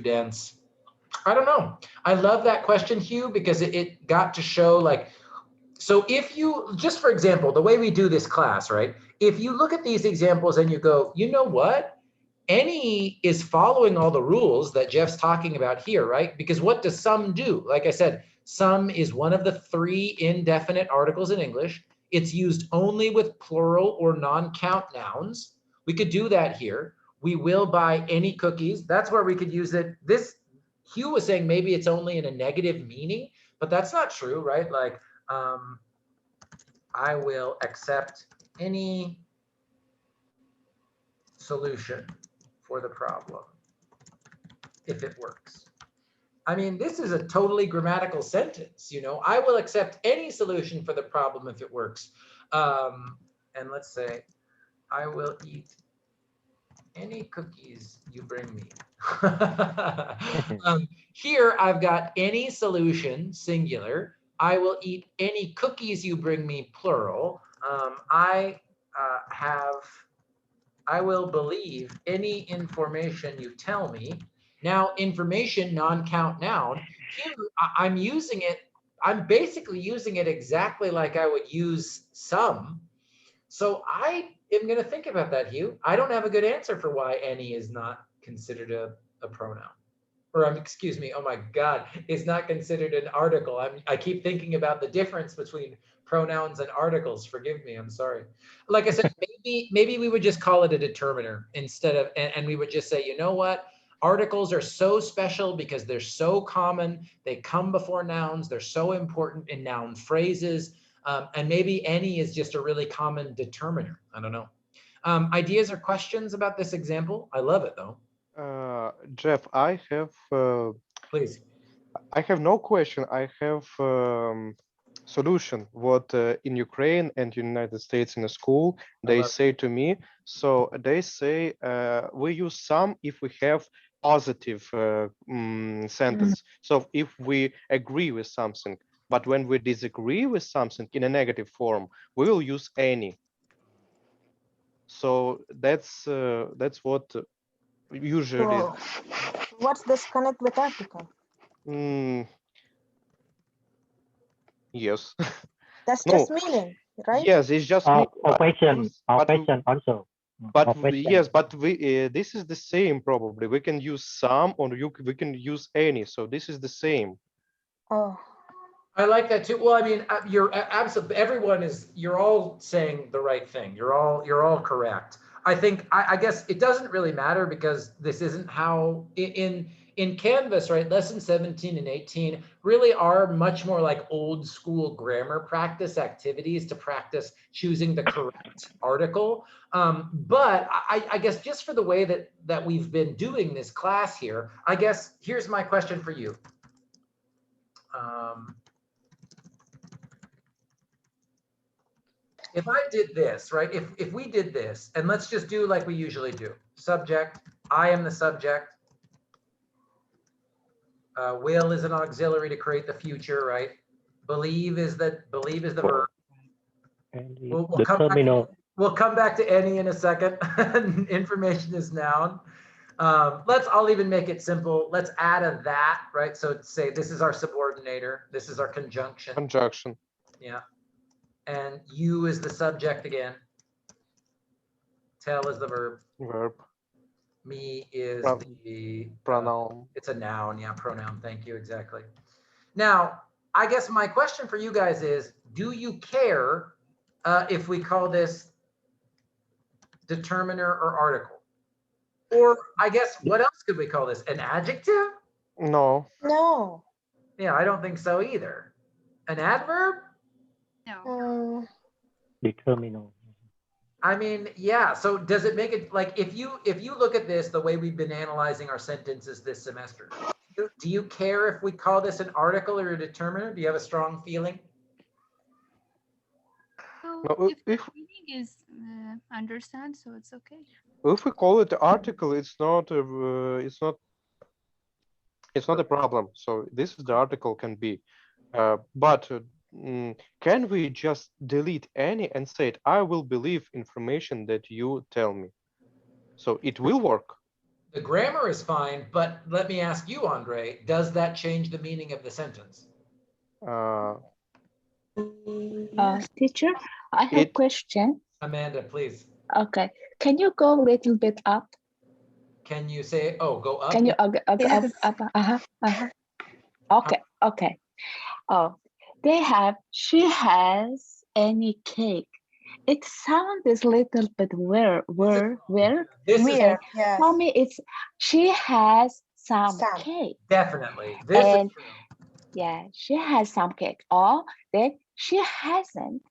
dense. I don't know. I love that question, Hugh, because it got to show like, so if you, just for example, the way we do this class, right? If you look at these examples and you go, you know what? Any is following all the rules that Jeff's talking about here, right? Because what does some do? Like I said, some is one of the 3 indefinite articles in English. It's used only with plural or non-count nouns. We could do that here. We will buy any cookies. That's where we could use it. This, Hugh was saying maybe it's only in a negative meaning, but that's not true, right? Like, I will accept any solution for the problem if it works. I mean, this is a totally grammatical sentence, you know, I will accept any solution for the problem if it works. And let's say, I will eat any cookies you bring me. Here I've got any solution, singular. I will eat any cookies you bring me, plural. I will believe any information you tell me. Now, information, non-count noun. Here, I'm using it, I'm basically using it exactly like I would use some. So I am going to think about that, Hugh. I don't have a good answer for why any is not considered a pronoun. Or excuse me, oh my God, it's not considered an article. I keep thinking about the difference between pronouns and articles. Forgive me, I'm sorry. Like I said, maybe we would just call it a determiner instead of, and we would just say, you know what? Articles are so special because they're so common. They come before nouns. They're so important in noun phrases. And maybe any is just a really common determiner. I don't know. Ideas or questions about this example? I love it though. Jeff, Please. I have no question. I have solution. What in Ukraine and United States in a school they say to me. So they say we use some if we have positive sentence. So if we agree with something, but when we disagree with something in a negative form, we will use any. So that's what usually. So what's this connect with article? Yes. That's No. just meaning, right? Yes, it's just me. Question also. But yes, but we this is the same probably. We can use some or we can use any. So this is the same. Oh. I like that too. Well, I mean, you're absolutely, everyone is, you're all saying the right thing. You're all correct. I think, I guess it doesn't really matter because this isn't how in Canvas, right? Lesson 17 and 18 really are much more like old school grammar practice activities to practice choosing the correct article. But I guess just for the way that we've been doing this class here, I guess here's my question for you. If I did this, right, if we did this, and let's just do like we usually do. Subject, I am the subject. Will is an auxiliary to create the future, right? Believe is the verb. We'll come back to any in a second. Information is noun. I'll even make it simple. Let's add a that, right? So say this is our subordinator. This is our conjunction. Conjunction. Yeah. And you is the subject again. Tell is the verb. Verb. Me is the pronoun. It's a noun. Yeah, pronoun. Thank you. Exactly. Now, I guess my question for you guys is, do you care if we call this determiner or article? Or I guess, what else could we call this? An adjective? No. No. Yeah, I don't think so either. An adverb? No. Determinant. I mean, yeah. So does it make it like if you look at this the way we've been analyzing our sentences this semester, do you care if we call this an article or a determiner? Do you have a strong feeling? No, if the meaning is understand, so it's okay. If we call it article, it's not a problem. So this is the article can be, but can we just delete any and say it, I will believe information that you tell me? So it will work. The grammar is fine, but let me ask you, Andre, does that change the meaning of the sentence? Teacher, I have It- question. Amanda, please. Okay, can you go a little bit up? Can you say, oh, go up? Can you Yes. up? Okay, okay. Oh, she has any cake. It sounds a little bit where? This is Weird. Yes. For me, it's she has some Some. cake. definitely, this is And true. yeah, she has some cake. Or then she hasn't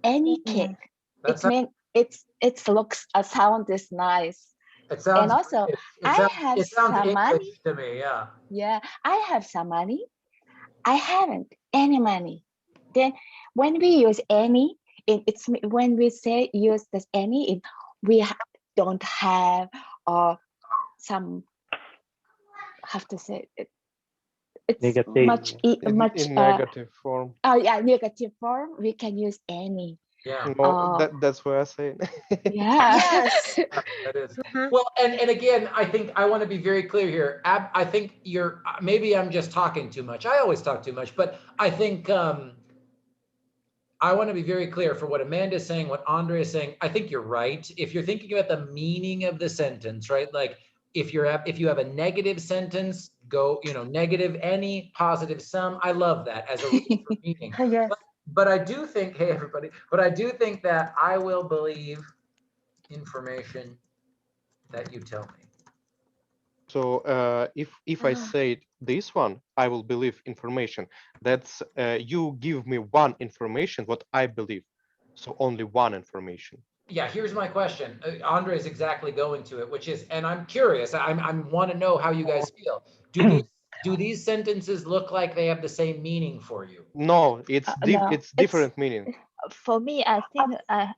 any cake. That's It means it looks sound is nice. it sounds And also, British. I have it sounds some English money. to me, yeah. Yeah, I have some money. I haven't any money. Then when we use any, it's when we say use this any, we don't have or some have to say it's Negative. much in negative form. oh yeah, negative form. We can use any. Yeah, No, that's what I say. Yeah. Yes. that is. Mhm. Well, and again, I think I want to be very clear here. I think you're, maybe I'm just talking too much. I always talk too much, but I think I want to be very clear for what Amanda is saying, what Andre is saying. I think you're right. If you're thinking about the meaning of the sentence, right? Like if you have a negative sentence, go, negative any, positive some. I love that as a rule for meaning. Yes. But I do think, hey everybody, but I do think that I will believe information that you tell me. So if I say this one, I will believe information. That's you give me one information, what I believe. So only one information. Yeah, here's my question. Andre is exactly going to it, which is, and I'm curious. I want to know how you guys feel. Do these sentences look like they have the same meaning for you? No, it's No, it's different meaning. For me, I think I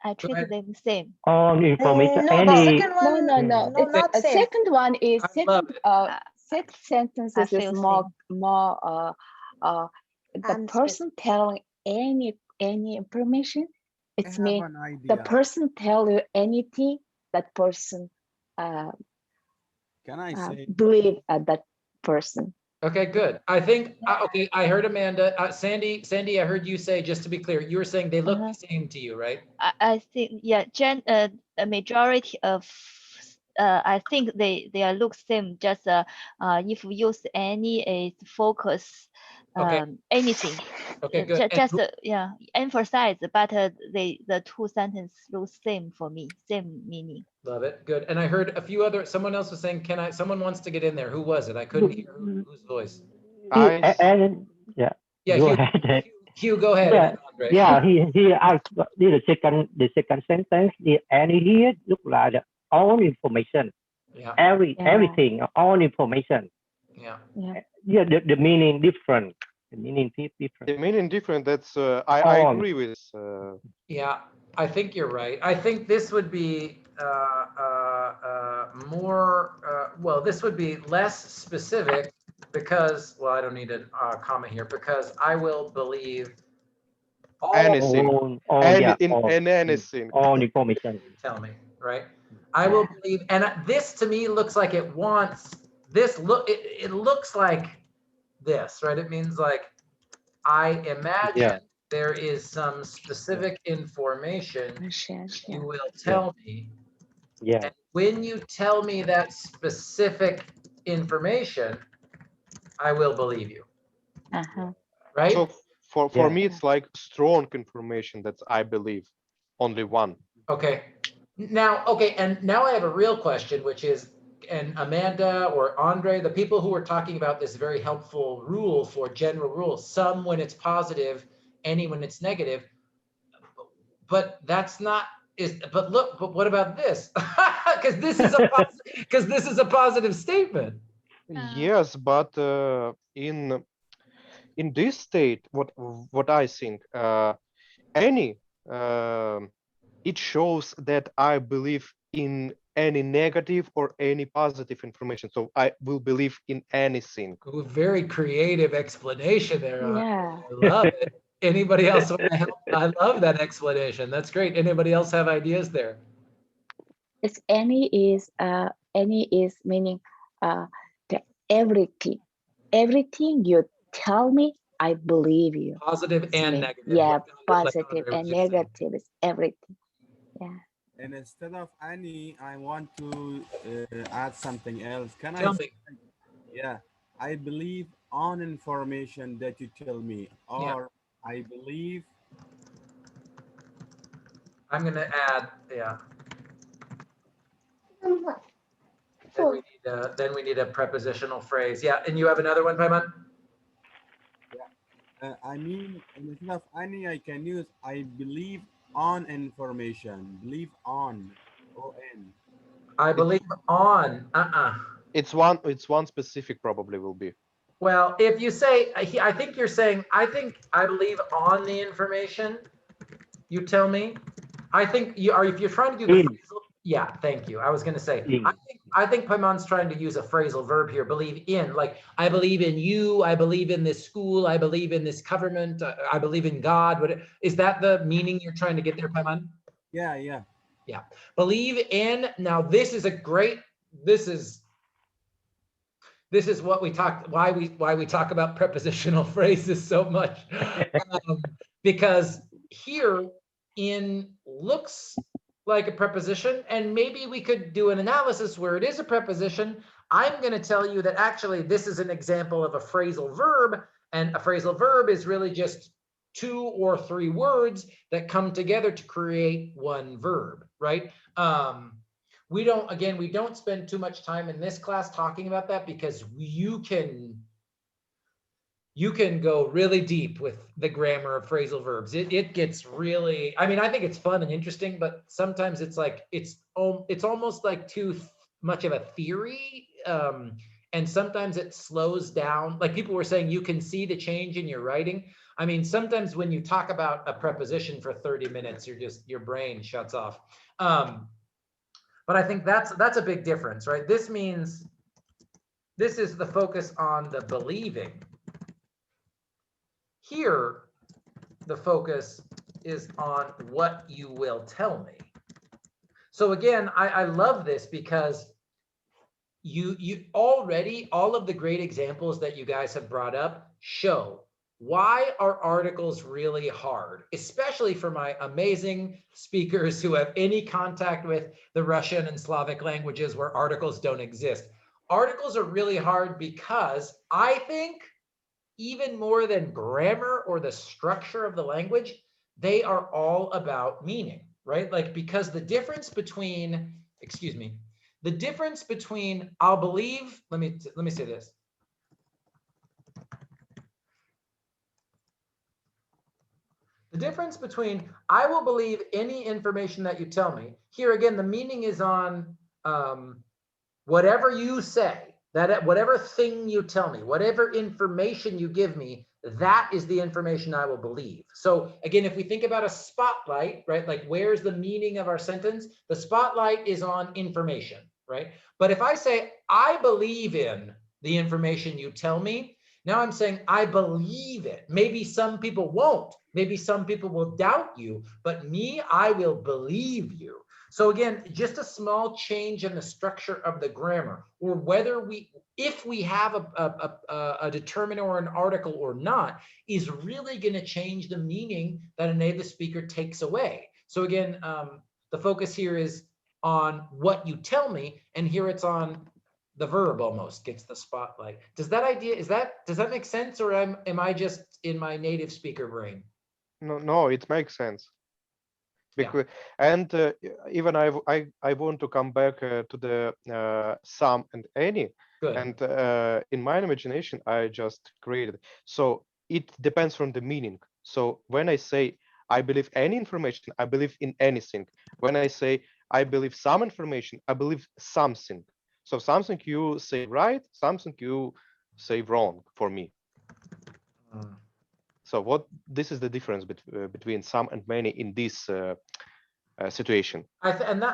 Go treat ahead. them same. All information. No, the Any. second one. no. No, It's not a same. second one is I love second. it. Second sentences is feel more. The And person telling any information. I It's have mean an the idea. person tell you anything. That person Can I say? believe that person. Okay, good. I think, okay, I heard Amanda. Sandy, I heard you say, just to be clear, you were saying they look the same to you, right? I think yeah, a majority of I think they are look same. Just if we use any focus Okay. anything. Okay, good. And Just yeah, emphasize, but the two sentences look same for me, same meaning. love it. Good. And I heard a few other, someone else was saying, someone wants to get in there. Who was it? I couldn't hear whose voice. And yeah. Yeah, Go Hugh, ahead. Hugh, go ahead. Yeah, and then Andre. yeah. He asked the second sentence. The any here look like the all information. Yeah, Everything, all information. yeah. Yeah, the meaning different. The meaning different. The meaning different. That's I All. agree with. Yeah, I think you're right. I think this would be more, well, this would be less specific because, well, I don't need a comma here, because I will believe all Anything. Anything. All information. tell me, right? I will believe, and this to me looks like it wants this it looks like this, right? It means like I imagine there is some specific information you will tell me. Yeah. And when you tell me that specific information, I will believe you. Right? So for me, it's like strong information that I believe. Only one. Okay. Now, okay, and now I have a real question, which is, and Amanda or Andre, the people who are talking about this very helpful rule for general rules, some when it's positive, any when it's negative, but that's not, but look, but what about this? Because this is a positive statement. Yes, but in this state, what I think, any it shows that I believe in any negative or any positive information. So I will believe in anything. Ooh, very creative explanation there. Yeah. I love it. Anybody else want to help? I love that explanation. That's great. Anybody else have ideas there? It's any is any is meaning the everything. Everything you tell me, I believe you. Positive It's and mean, negative. yeah, like positive Andre was and just saying. negative is everything. Yeah. And instead of any, I want to add something else. Can I Tell say, me. yeah, I believe on information that you tell me, Yeah. or I believe. I'm going to add, yeah. Then we need a prepositional phrase. Yeah, and you have another one, Paiman? Yeah, I mean, instead of any, I can use I believe on information. Believe on, O-N. I believe on, It's one specific probably will be. Well, if you say, I think you're saying, I believe on the information you tell me. I think you are, if you're trying to do the In. phrasal, yeah, thank you. I was going to say, In. I think Paiman's trying to use a phrasal verb here, believe in, like, I believe in you, I believe in this school, I believe in this government, I believe in God. What is that the meaning you're trying to get there, Paiman? Yeah, yeah. Yeah. Believe in, now this is a great, this is what we talk, why we talk about prepositional phrases so much. Because here in looks like a preposition, and maybe we could do an analysis where it is a preposition. I'm going to tell you that actually this is an example of a phrasal verb, and a phrasal verb is really just 2 or 3 words that come together to create one verb, right? We don't spend too much time in this class talking about that, because you can go really deep with the grammar of phrasal verbs. It gets really, I mean, I think it's fun and interesting, but sometimes it's like, it's almost like too much of a theory. And sometimes it slows down. Like people were saying, you can see the change in your writing. I mean, sometimes when you talk about a preposition for 30 minutes, your brain shuts off. But I think that's a big difference, right? This means, this is the focus on the believing. Here, the focus is on what you will tell me. So again, I love this because you already, all of the great examples that you guys have brought up show why are articles really hard, especially for my amazing speakers who have any contact with the Russian and Slavic languages where articles don't exist. Articles are really hard because I think, even more than grammar or the structure of the language, they are all about meaning, right? Like, because the difference between, the difference between I'll believe, let me say this. The difference between I will believe any information that you tell me, here again, the meaning is on whatever you say, that whatever thing you tell me, whatever information you give me, that is the information I will believe. So again, if we think about a spotlight, right? Like, where's the meaning of our sentence? The spotlight is on information, right? But if I say, I believe in the information you tell me, now I'm saying I believe it. Maybe some people won't. Maybe some people will doubt you, but me, I will believe you. So again, just a small change in the structure of the grammar, or whether if we have a determiner or an article or not, is really going to change the meaning that a native speaker takes away. So again, the focus here is on what you tell me, and here it's on the verb almost gets the spotlight. Does that make sense, or am I just in my native speaker brain? No, it makes sense. Because, yeah. And even I want to come back to the some and any. Good. And in my imagination, I just created. So it depends from the meaning. So when I say I believe any information, I believe in anything. When I say I believe some information, I believe something. So something you say right, something you say wrong for me. So this is the difference between some and many in this situation. I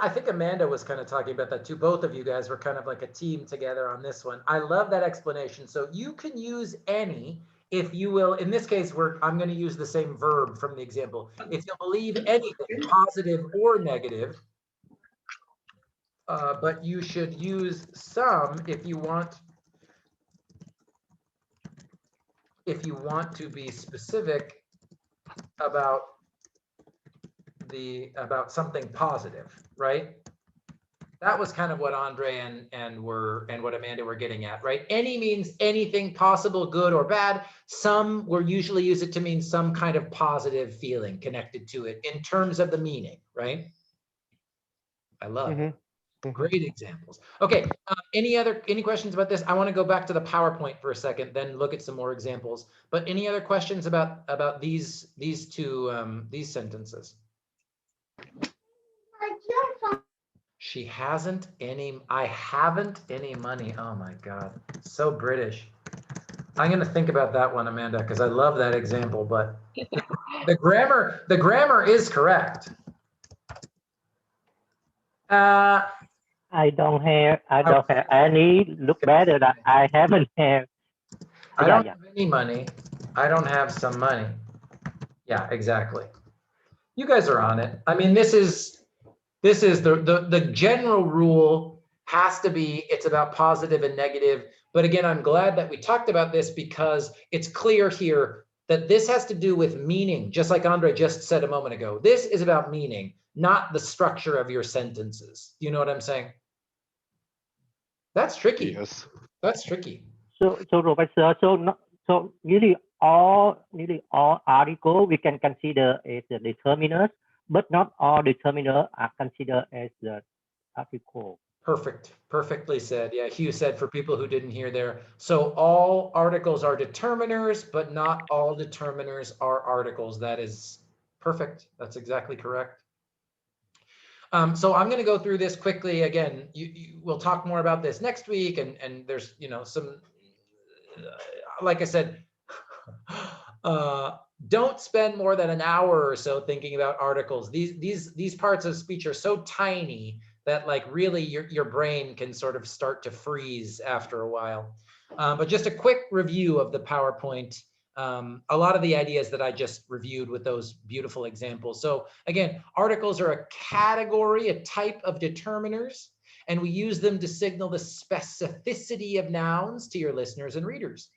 think Amanda was kind of talking about that too. Both of you guys were kind of like a team together on this one. I love that explanation. So you can use any, if you will. In this case, I'm going to use the same verb from the example. If you believe anything, positive or negative, but you should use some if you want to be specific about something positive, right? That was kind of what Andre and what Amanda were getting at, right? Any means anything possible, good or bad. Some will usually use it to mean some kind of positive feeling connected to it in terms of the meaning, right? I love it. Great examples. Okay, any questions about this? I want to go back to the PowerPoint for a second, then look at some more examples. But any other questions about these two these sentences? She hasn't any, I haven't any money. Oh my God, so British. I'm gonna think about that one, Amanda, because I love that example, but the grammar is correct. I don't have any. Look better that I haven't have. I don't have any money. I don't have some money. Yeah, exactly. You guys are on it. I mean, this is the general rule has to be, it's about positive and negative. But again, I'm glad that we talked about this because it's clear here that this has to do with meaning, just like Andre just said a moment ago. This is about meaning, not the structure of your sentences. Do you know what I'm saying? That's tricky. Yes. That's tricky. So Professor, so nearly all article we can consider as the determiners, but not all determiners are considered as the article. Perfect. Perfectly said. Yeah, Hugh said for people who didn't hear there. So all articles are determiners, but not all determiners are articles. That is perfect. That's exactly correct. So I'm going to go through this quickly. Again, we'll talk more about this next week. And there's, some, like I said, don't spend more than an hour or so thinking about articles. These parts of speech are so tiny that like really your brain can sort of start to freeze after a while. But just a quick review of the PowerPoint. A lot of the ideas that I just reviewed with those beautiful examples. So again, articles are a category, a type of determiners, and we use them to signal the specificity of nouns to your listeners and readers.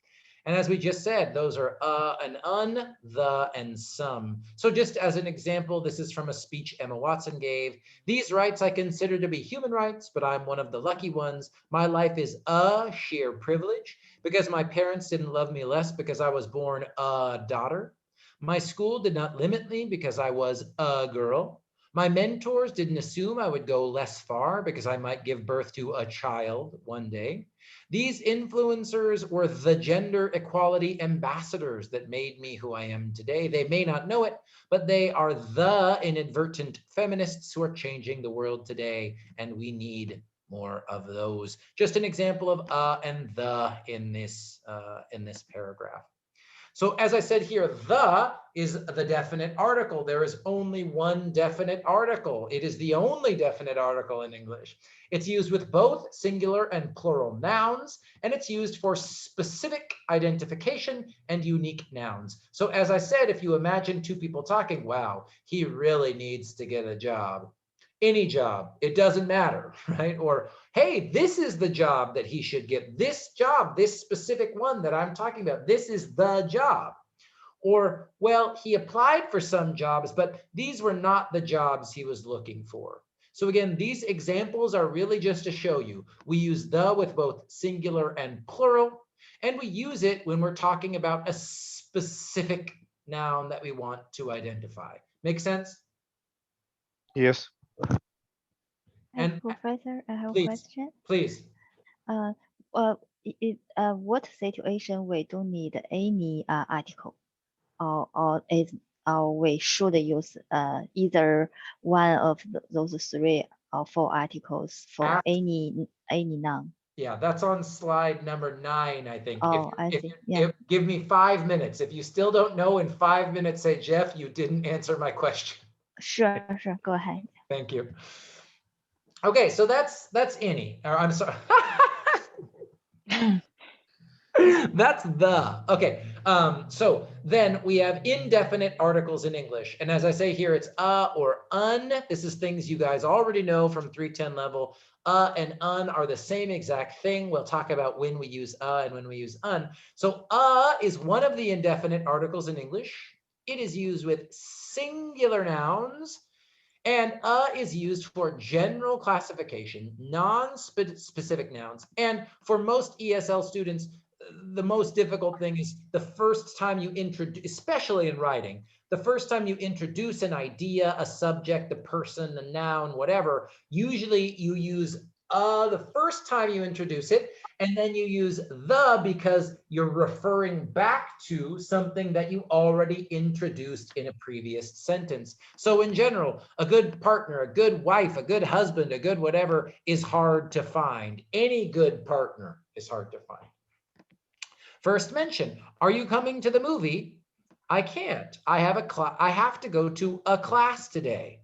And as we just said, those are and un, the, and some. So just as an example, this is from a speech Emma Watson gave. These rights I consider to be human rights, but I'm one of the lucky ones. My life is a sheer privilege because my parents didn't love me less because I was born a daughter. My school did not limit me because I was a girl. My mentors didn't assume I would go less far because I might give birth to a child one day. These influencers were the gender equality ambassadors that made me who I am today. They may not know it, but they are the inadvertent feminists who are changing the world today, and we need more of those. Just an example of and the in this paragraph. So as I said here, the is the definite article. There is only one definite article. It is the only definite article in English. It's used with both singular and plural nouns, and it's used for specific identification and unique nouns. So as I said, if you imagine two people talking, wow, he really needs to get a job. Any job, it doesn't matter, right? Or, hey, this is the job that he should get. This job, this specific one that I'm talking about, this is the job. Or, well, he applied for some jobs, but these were not the jobs he was looking for. So again, these examples are really just to show you. We use the with both singular and plural, and we use it when we're talking about a specific noun that we want to identify. Make sense? Yes. And Professor, I have please, a question. Please. What situation we don't need any article, or we should use either one of those 3 or 4 articles for any noun? Yeah, that's on slide number 9, I think. Oh, I see. Yeah. Give me 5 minutes. If you still don't know in 5 minutes, say, Jeff, you didn't answer my question. Sure. Go ahead. Thank you. Okay, so that's any. Or I'm sorry. That's the. Okay. So then we have indefinite articles in English. And as I say here, it's or un. This is things you guys already know from 310 level. And un are the same exact thing. We'll talk about when we use and when we use un. So is one of the indefinite articles in English. It is used with singular nouns. And is used for general classification, non-specific nouns. And for most ESL students, the most difficult thing is the first time you introduce, especially in writing, the first time you introduce an idea, a subject, a person, a noun, whatever, usually you use the first time you introduce it, and then you use the because you're referring back to something that you already introduced in a previous sentence. So in general, a good partner, a good wife, a good husband, a good whatever is hard to find. Any good partner is hard to find. First mention, are you coming to the movie? I can't. I have to go to a class today.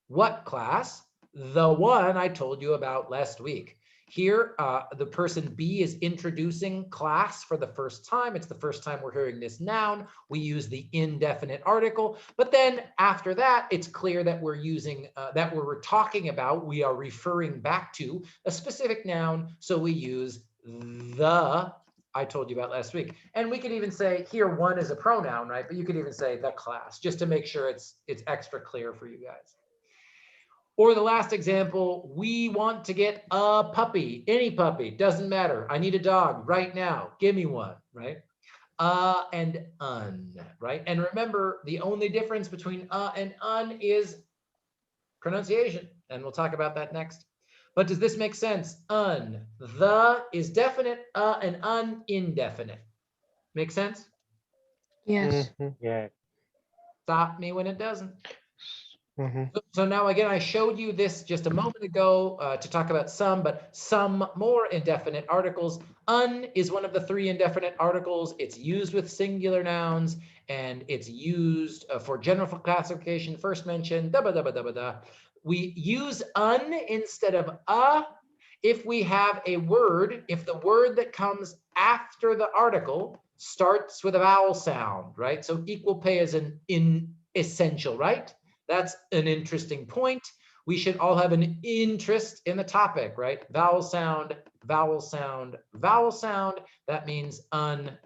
What class? The one I told you about last week. Here, the person B is introducing class for the first time. It's the first time we're hearing this noun. We use the indefinite article, but then after that, it's clear that we're using, that we're talking about, we are referring back to a specific noun. So we use the I told you about last week. And we could even say here, one is a pronoun, right? But you could even say the class, just to make sure it's extra clear for you guys. Or the last example, we want to get a puppy, any puppy, doesn't matter. I need a dog right now. Give me one, right? And un, right? And remember, the only difference between and un is pronunciation. And we'll talk about that next. But does this make sense? Un, the is definite, and un indefinite. Make sense? Yes. Yeah. Stop me when it doesn't. So now again, I showed you this just a moment ago to talk about some, but some more indefinite articles. Un is one of the 3 indefinite articles. It's used with singular nouns and it's used for general classification, first mention, da ba da ba da ba da. We use un instead of if we have a word, if the word that comes after the article starts with a vowel sound, right? So equal pay is an essential, right? That's an interesting point. We should all have an interest in the topic, right? Vowel sound, vowel sound, vowel sound. That means un.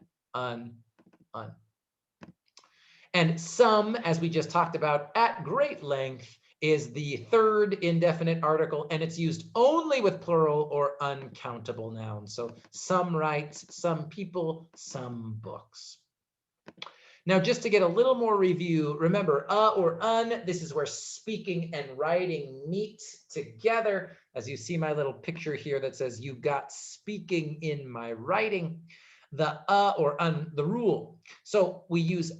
And some, as we just talked about at great length, is the 3rd indefinite article, and it's used only with plural or uncountable nouns. So some rights, some people, some books. Now, just to get a little more review, remember, or un, this is where speaking and writing meet together. As you see my little picture here that says, you got speaking in my writing. The or un, the rule. So we use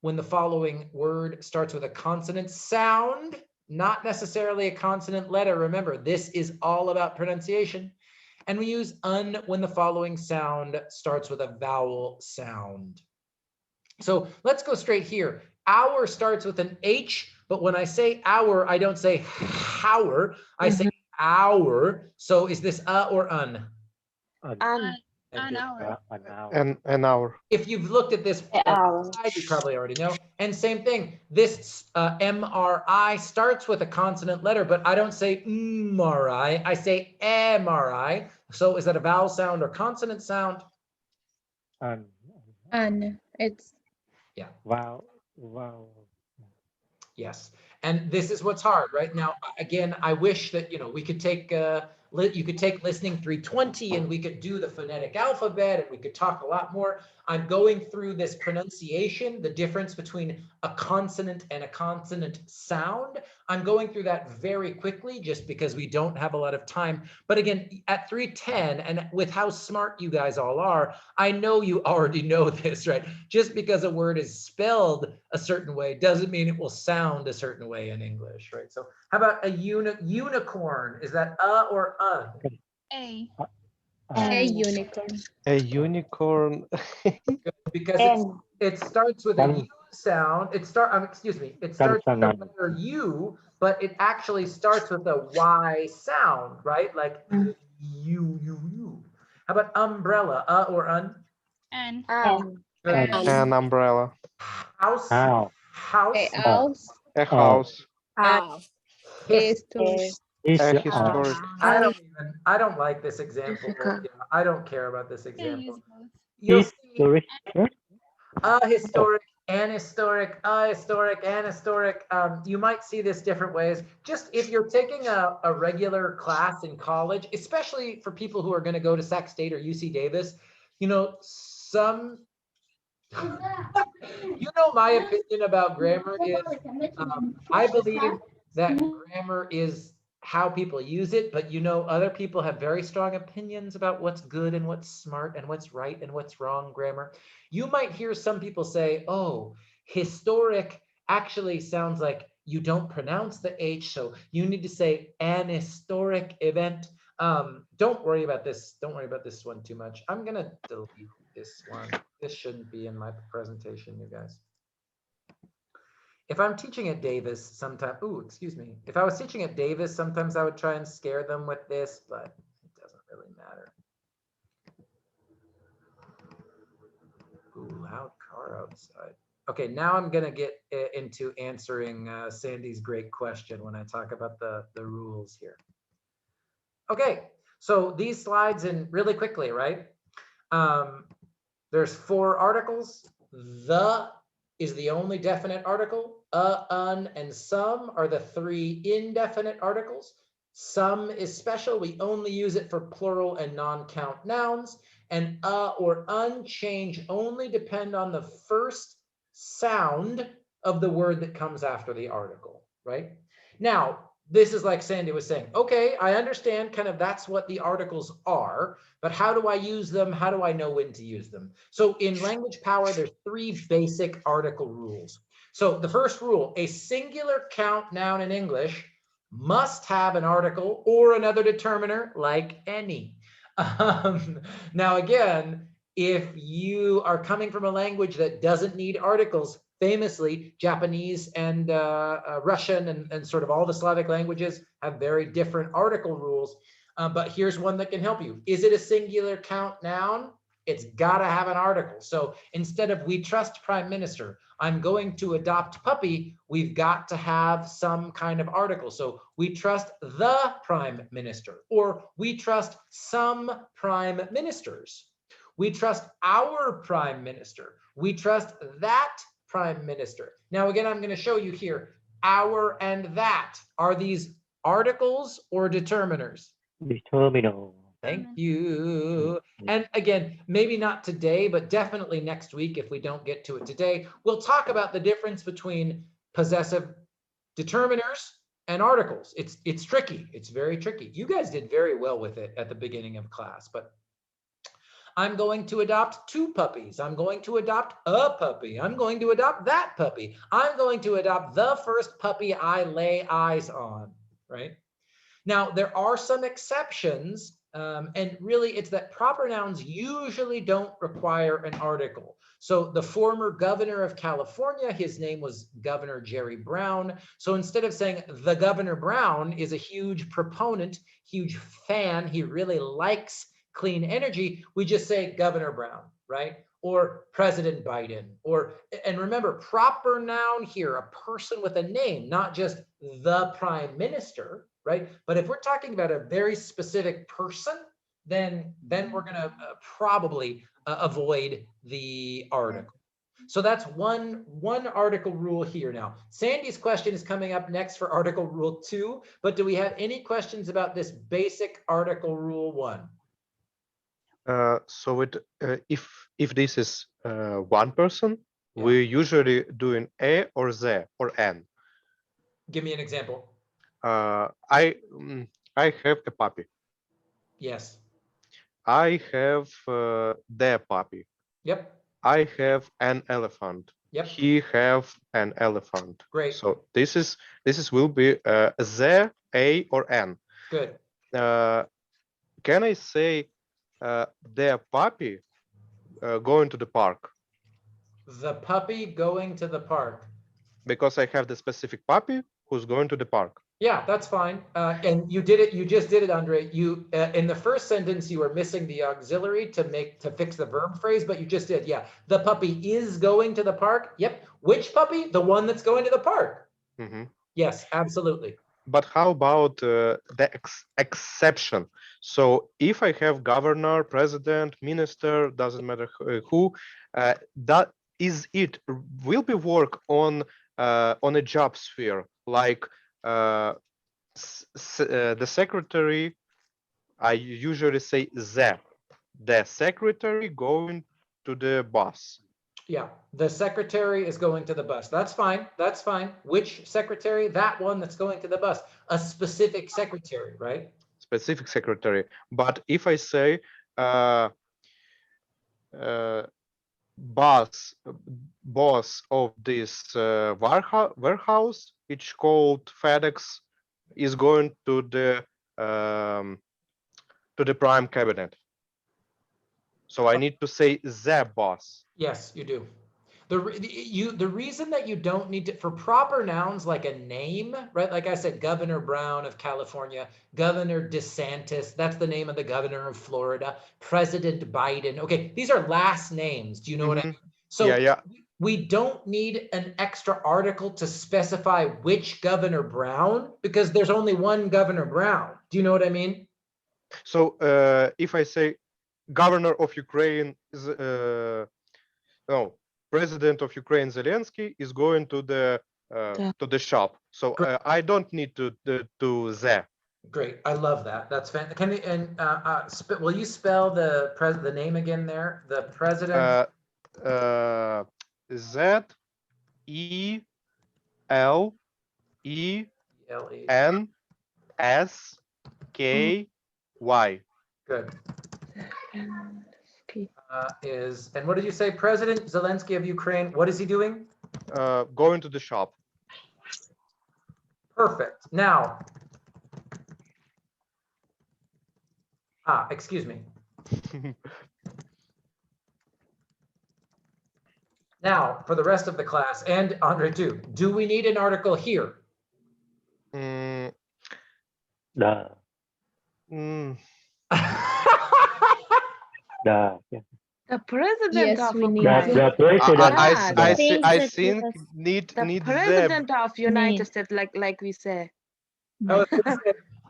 when the following word starts with a consonant sound, not necessarily a consonant letter. Remember, this is all about pronunciation. And we use un when the following sound starts with a vowel sound. So let's go straight here. Our starts with an H, but when I say our, I don't say hour, I say our. So is this or un? An hour. An hour. If you've looked at this slide, you probably already know. And same thing, this MRI starts with a consonant letter, but I don't say MRI, I say MRI. So is that a vowel sound or consonant sound? And it's Wow. Yes, and this is what's hard right now. Again, I wish that we could take you could take listening 320 and we could do the phonetic alphabet and we could talk a lot more. I'm going through this pronunciation, the difference between a consonant and a consonant sound. I'm going through that very quickly just because we don't have a lot of time. But again, at 310, and with how smart you guys all are, I know you already know this, right? Just because a word is spelled a certain way doesn't mean it will sound a certain way in English, right? So how about a unicorn? Is that or un? A. a unicorn. A unicorn. Because it starts with a U sound. It starts with the letter U, but it actually starts with a Y sound, right? Like you. How about umbrella? Or un? And Good. An umbrella. House. How? House. House A house. history. Is A your historic. I don't like this example. Yeah, I don't care about this can example. use both. You'll see historic church? a historic, an historic, a historic, an historic. You might see this different ways. Just if you're taking a regular class in college, especially for people who are going to go to Sac State or UC Davis, you know, some, you know, my opinion about grammar is, I believe that grammar is how people use it, but you know, other people have very strong opinions about what's good and what's smart and what's right and what's wrong grammar. You might hear some people say, oh, historic actually sounds like you don't pronounce the H, so you need to say an historic event. Don't worry about this. Don't worry about this one too much. I'm gonna delete this one. This shouldn't be in my presentation, you guys. If I'm teaching at Davis, sometimes, excuse me. If I was teaching at Davis, sometimes I would try and scare them with this, but it doesn't really matter. Ooh, loud car outside. Okay, now I'm gonna get into answering Sandy's great question when I talk about the rules here. Okay, so these slides in really quickly, right? There's 4 articles. The is the only definite article. Un, and some are the 3 indefinite articles. Some is special. We only use it for plural and non-count nouns. And or un change only depend on the first sound of the word that comes after the article, right? Now, this is like Sandy was saying, okay, I understand kind of that's what the articles are, but how do I use them? How do I know when to use them? So in language power, there's 3 basic article rules. So the first rule, a singular count noun in English must have an article or another determiner like any. Now again, if you are coming from a language that doesn't need articles, famously, Japanese and Russian and sort of all the Slavic languages have very different article rules. But here's one that can help you. Is it a singular count noun? It's got to have an article. So instead of we trust prime minister, I'm going to adopt puppy, we've got to have some kind of article. So we trust the prime minister, or we trust some prime ministers. We trust our prime minister. We trust that prime minister. Now, again, I'm going to show you here, our and that. Are these articles or determiners? Determinal. Thank you. And again, maybe not today, but definitely next week, if we don't get to it today, we'll talk about the difference between possessive determiners and articles. It's tricky. It's very tricky. You guys did very well with it at the beginning of class, but I'm going to adopt 2 puppies. I'm going to adopt a puppy. I'm going to adopt that puppy. I'm going to adopt the first puppy I lay eyes on, right? Now, there are some exceptions, and really it's that proper nouns usually don't require an article. So the former governor of California, his name was Governor Jerry Brown. So instead of saying the Governor Brown is a huge proponent, huge fan, he really likes clean energy, we just say Governor Brown, right? Or President Biden, or, and remember, proper noun here, a person with a name, not just the prime minister, right? But if we're talking about a very specific person, then we're gonna probably avoid the article. So that's one article rule here. Now, Sandy's question is coming up next for article rule 2, but do we have any questions about this basic article rule 1? So if this is one person, we usually doing a or the or an. Give me an example. I have a puppy. Yes. I have their puppy. Yep. I have an elephant. Yep. He have an elephant. Great. So this is will be the, a, or an. Good. Can I say their puppy going to the park? The puppy going to the park. Because I have the specific puppy who's going to the park. Yeah, that's fine. And you did it. You just did it, Andre. You in the first sentence you were missing the auxiliary to fix the verb phrase, but you just did. Yeah, the puppy is going to the park. Yep. Which puppy? The one that's going to the park. Mhm. Yes, absolutely. But how about the exception? So if I have governor, president, minister, doesn't matter who, that is it will be work on a job sphere, like the secretary. I usually say the secretary going to the boss. Yeah, the secretary is going to the bus. That's fine. That's fine. Which secretary? That one that's going to the bus. A specific secretary, right? Specific secretary. But if I say uh, boss of this warehouse, it's called FedEx, is going to the prime cabinet. So I need to say the boss. Yes, you do. The reason that you don't need to, for proper nouns like a name, right? Like I said, Governor Brown of California, Governor DeSantis, that's the name of the governor of Florida, President Biden. Okay, these are last names. Do you know what I mean? So Yeah. we don't need an extra article to specify which Governor Brown, because there's only one Governor Brown. Do you know what I mean? So if I say governor of Ukraine is no, president of Ukraine Zelensky is going to the shop. So I don't need to the. Great, I love that. That's fantastic. Can you will you spell the name again there? The president. Z E L E N S K Y. Good. And what did you say? President Zelensky of Ukraine. What is he doing? Going to the shop. Perfect. Now. Excuse me. Now, for the rest of the class, and Andre too, do we need an article here? The The president Yes, of we need Ukraine. the president. I I think need The the president of United Need. States, like we say. Mm.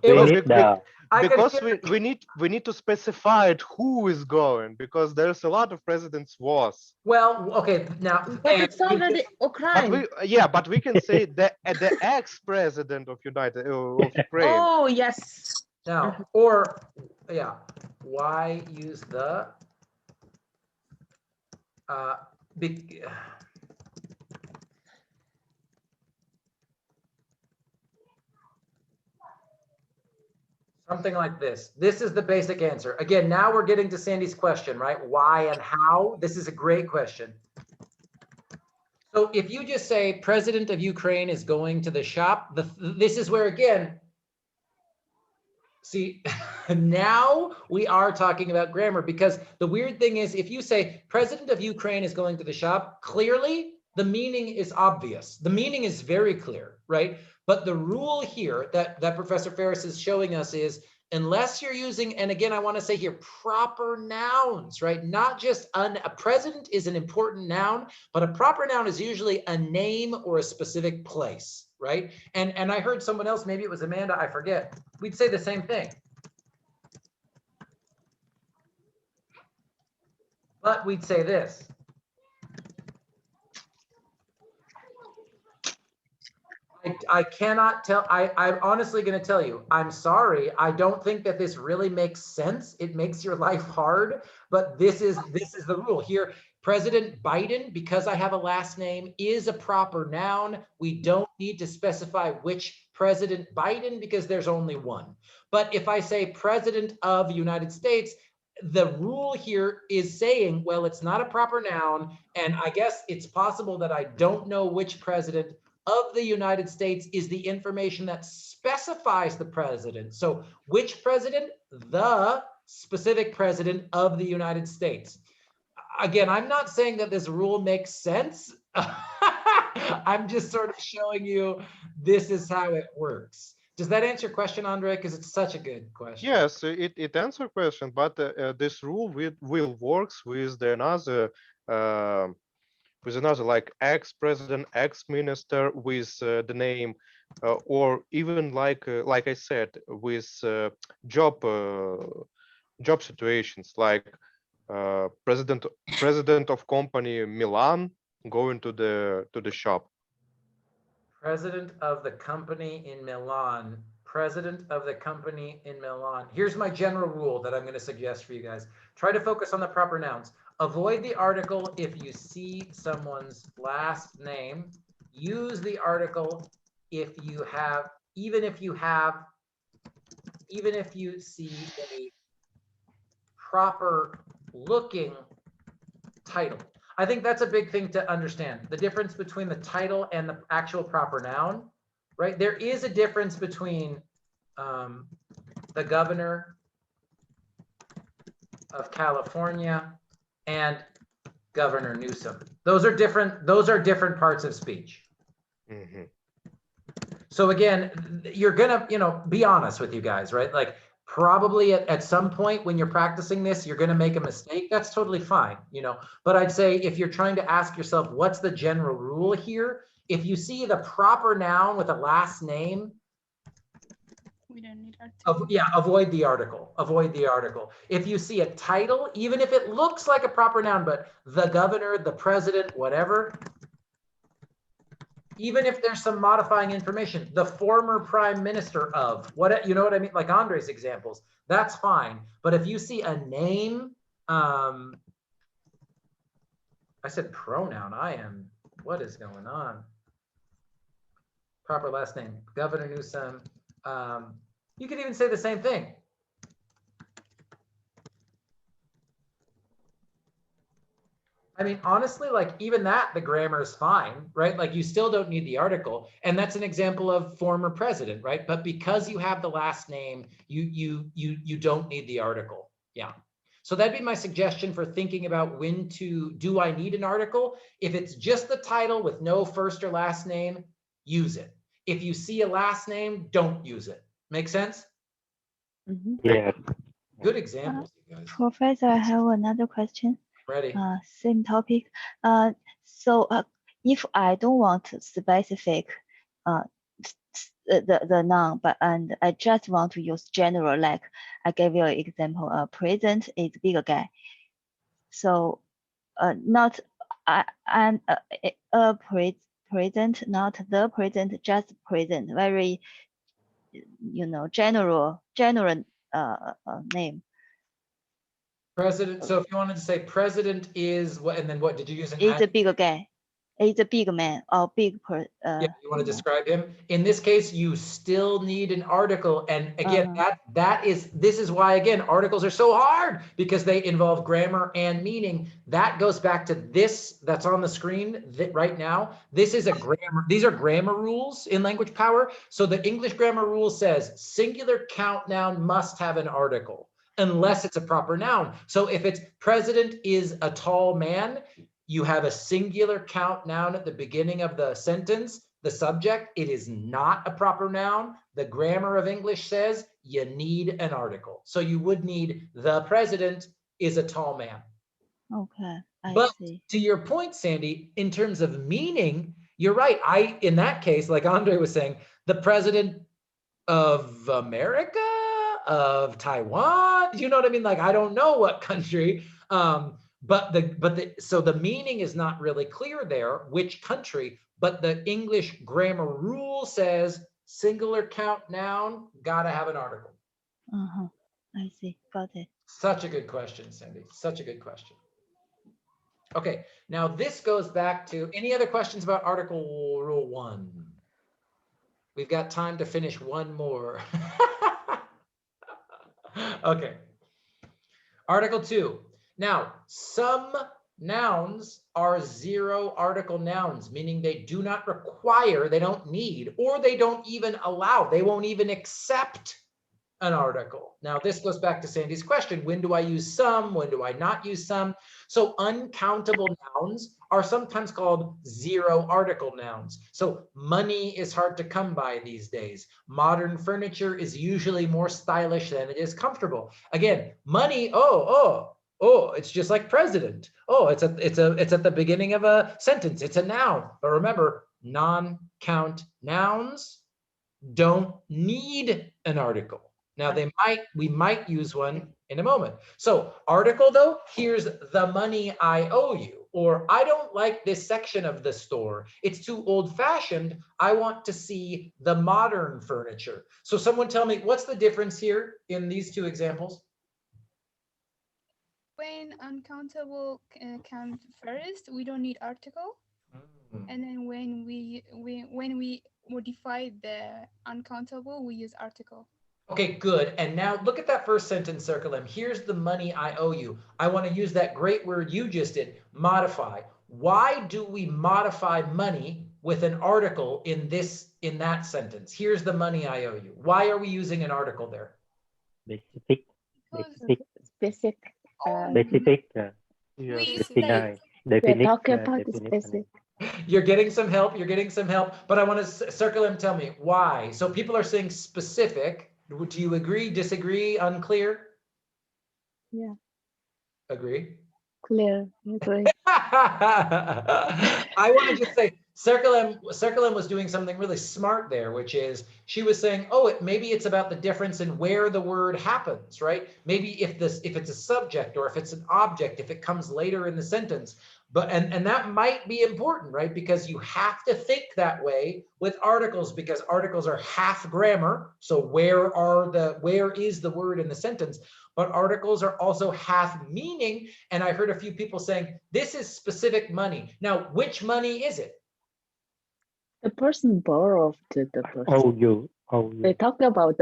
We need the because we need to specify it who is going, because there's a lot of presidents was. Well, okay, now. But it's already Ukraine. But we can say the ex-president of Ukraine. Oh yes. Now, or yeah, why use the something like this. This is the basic answer. Again, now we're getting to Sandy's question, right? Why and how? This is a great question. So if you just say president of Ukraine is going to the shop, this is where, again, see, now we are talking about grammar, because the weird thing is if you say president of Ukraine is going to the shop, clearly the meaning is obvious. The meaning is very clear, right? But the rule here that Professor Ferris is showing us is, unless you're using, and again, I want to say here, proper nouns, right? Not just a president is an important noun, but a proper noun is usually a name or a specific place, right? And I heard someone else, maybe it was Amanda, I forget, we'd say the same thing. But we'd say this. I cannot tell, I'm honestly going to tell you, I'm sorry. I don't think that this really makes sense. It makes your life hard, but this is the rule here. President Biden, because I have a last name, is a proper noun. We don't need to specify which President Biden because there's only one. But if I say President of the United States, the rule here is saying, well, it's not a proper noun. And I guess it's possible that I don't know which president of the United States is the information that specifies the president. So which president? The specific president of the United States. again, I'm not saying that this rule makes sense. I'm just sort of showing you this is how it works. Does that answer your question, Andre? Because it's such a good question. Yes, it answers question, but this rule will works with the another like ex-president, ex-minister with the name, or even like I said, with job situations like president of company Milan going to the shop. President of the company in Milan. President of the company in Milan. Here's my general rule that I'm going to suggest for you guys. Try to focus on the proper nouns. Avoid the article if you see someone's last name. Use the article if you have, even if you see a proper looking title. I think that's a big thing to understand. The difference between the title and the actual proper noun, right? There is a difference between the governor of California and Governor Newsom. Those are different parts of speech. Mm-hmm. So again, you're gonna, be honest with you guys, right? Like probably at some point when you're practicing this, you're gonna make a mistake. That's totally fine, But I'd say if you're trying to ask yourself, what's the general rule here? If you see the proper noun with a last name, we don't need article. avoid the article. Avoid the article. If you see a title, even if it looks like a proper noun, but the governor, the president, whatever, even if there's some modifying information, the former prime minister of, you know what I mean? Like Andre's examples, that's fine. But if you see a name, I said pronoun, what is going on? Proper last name, Governor Newsom. You could even say the same thing. I mean, honestly, like even that, the grammar is fine, right? Like you still don't need the article. And that's an example of former president, right? But because you have the last name, you don't need the article. Yeah. So that'd be my suggestion for thinking about when do I need an article? If it's just the title with no first or last name, use it. If you see a last name, don't use it. Make sense? Mm-hmm. Yeah. Good examples, you guys. Professor, I have another question. Ready? Same topic. So if I don't want specific the noun, and I just want to use general, like I gave you an example, president is bigger guy. So not I'm a president, not the president, just president. Very general name. President. So if you wanted to say president is what, and then what did you use? Is a bigger guy. Is a big man or big person. Yeah, you want to describe him. In this case, you still need an article. And again, this is why, again, articles are so hard because they involve grammar and meaning. That goes back to this that's on the screen right now. This is a grammar. These are grammar rules in Language Power. So the English grammar rule says singular count noun must have an article unless it's a proper noun. So if it's president is a tall man, you have a singular count noun at the beginning of the sentence, the subject, it is not a proper noun. The grammar of English says you need an article. So you would need the president is a tall man. Okay, But see. To your point, Sandy, in terms of meaning, you're right. In that case, like Andre was saying, the president of America, of Taiwan, you know what I mean? Like, I don't know what country, so the meaning is not really clear there, which country, but the English grammar rule says singular count noun, gotta have an article. I see, got it. Such a good question, Cindy, such a good question. Okay, now this goes back to, any other questions about Article Rule 1? We've got time to finish one more. Okay. Article 2. Now, some nouns are zero article nouns, meaning they do not require, they don't need, or they don't even allow, they won't even accept an article. Now, this goes back to Sandy's question. When do I use some? When do I not use some? So uncountable nouns are sometimes called zero article nouns. So money is hard to come by these days. Modern furniture is usually more stylish than it is comfortable. Again, money, oh, it's just like president. Oh, it's at the beginning of a sentence. It's a noun. But remember, non-count nouns don't need an article. Now we might use one in a moment. So article though, here's the money I owe you, or I don't like this section of the store. It's too old fashioned. I want to see the modern furniture. So someone tell me what's the difference here in these two examples? When uncountable come first, we don't need article. And then when we modify the uncountable, we use article. Okay, good. And now look at that first sentence, Circle M. Here's the money I owe you. I want to use that great word you just did, modify. Why do we modify money with an article in that sentence? Here's the money I owe you. Why are we using an article there? Specific. Specific. Specific. We Specify. We're Definite. talking about the Definite. specific. You're getting some help. You're getting some help. But I want to Circle M, tell me why. So people are saying specific. Do you agree, disagree, unclear? Yeah. Agree? Clear. Agree. I want to just say Circle M was doing something really smart there, which is she was saying, oh, maybe it's about the difference in where the word happens, right? Maybe if it's a subject or if it's an object, if it comes later in the sentence. But and that might be important, right? Because you have to think that way with articles, because articles are half grammar. So where is the word in the sentence? But articles are also half meaning. And I heard a few people saying, this is specific money. Now, which money is it? The person borrowed the person. Oh, you. They talk about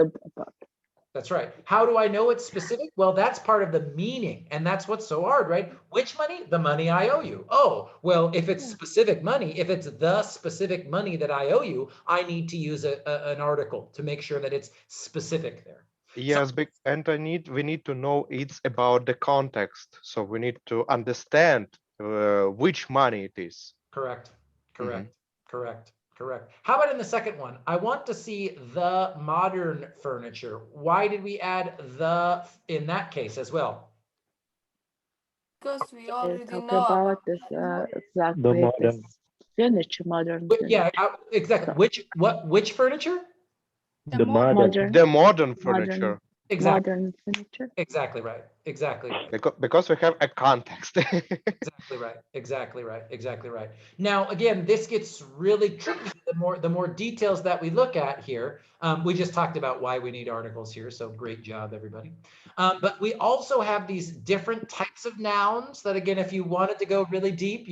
That's right. How do I know it's specific? Well, that's part of the meaning. And that's what's so hard, right? Which money? The money I owe you. Oh, well, if it's specific money, if it's the specific money that I owe you, I need to use an article to make sure that it's specific there. Yes, and we need to know it's about the context. So we need to understand which money it is. Correct. How about in the second one? I want to see the modern furniture. Why did we add the in that case as well? Because we they already talk know about this exactly modern. this furniture, modern Yeah, furniture. exactly. Which furniture? The modern. The modern furniture. Exactly. Modern furniture. Exactly right. Because we have a context. Exactly right. Now, again, this gets really tricky the more details that we look at here. We just talked about why we need articles here, so great job, everybody. But we also have these different types of nouns that, again, if you wanted to go really deep,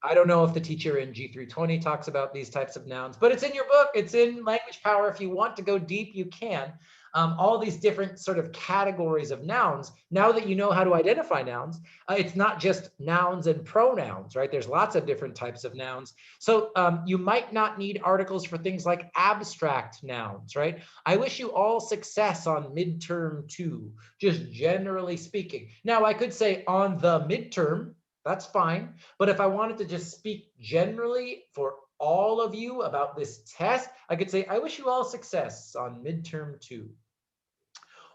I don't know if the teacher in G320 talks about these types of nouns, but it's in your book. It's in Language Power. If you want to go deep, you can. All these different sort of categories of nouns. Now that you know how to identify nouns, it's not just nouns and pronouns, right? There's lots of different types of nouns. So you might not need articles for things like abstract nouns, right? I wish you all success on midterm 2, just generally speaking. Now I could say on the midterm, that's fine. But if I wanted to just speak generally for all of you about this test, I could say, I wish you all success on midterm 2.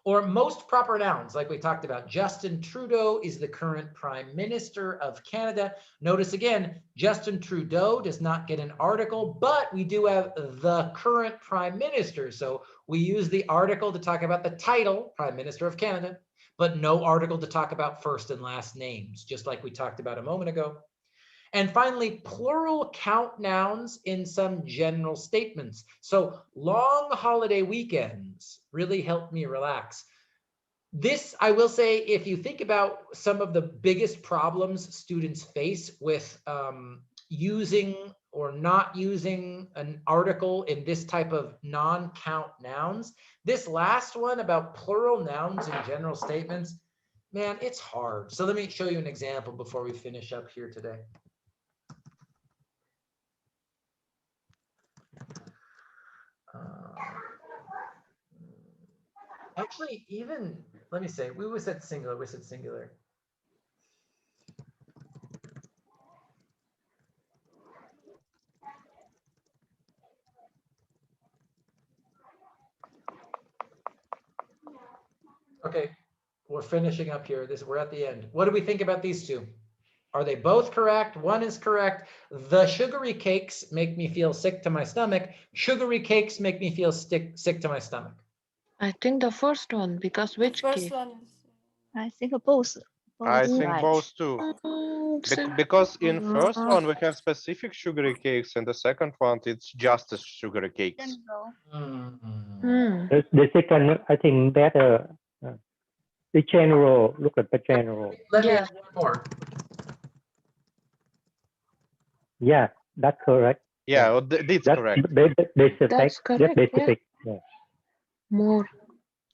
Or most proper nouns, like we talked about. Justin Trudeau is the current Prime Minister of Canada. Notice again, Justin Trudeau does not get an article, but we do have the current Prime Minister. So we use the article to talk about the title, Prime Minister of Canada, but no article to talk about first and last names, just like we talked about a moment ago. And finally, plural count nouns in some general statements. So long holiday weekends really help me relax. This, I will say, if you think about some of the biggest problems students face with using or not using an article in this type of non-count nouns, this last one about plural nouns in general statements, man, it's hard. So let me show you an example before we finish up here today. Actually, even, let me say, we said singular, we said singular. Okay, we're finishing up here. We're at the end. What do we think about these two? Are they both correct? One is correct. The sugary cakes make me feel sick to my stomach. Sugary cakes make me feel sick to my stomach. I think the first one, because which First cake? one is I think both I think right. both too. Because in first one we have specific sugary cakes, and the second one it's just a sugary cakes. The second, I think better. The general, look at the general. Let me add one more. Yeah, that's correct. Yeah, well, that's correct. That's correct. Specific. Yeah. More.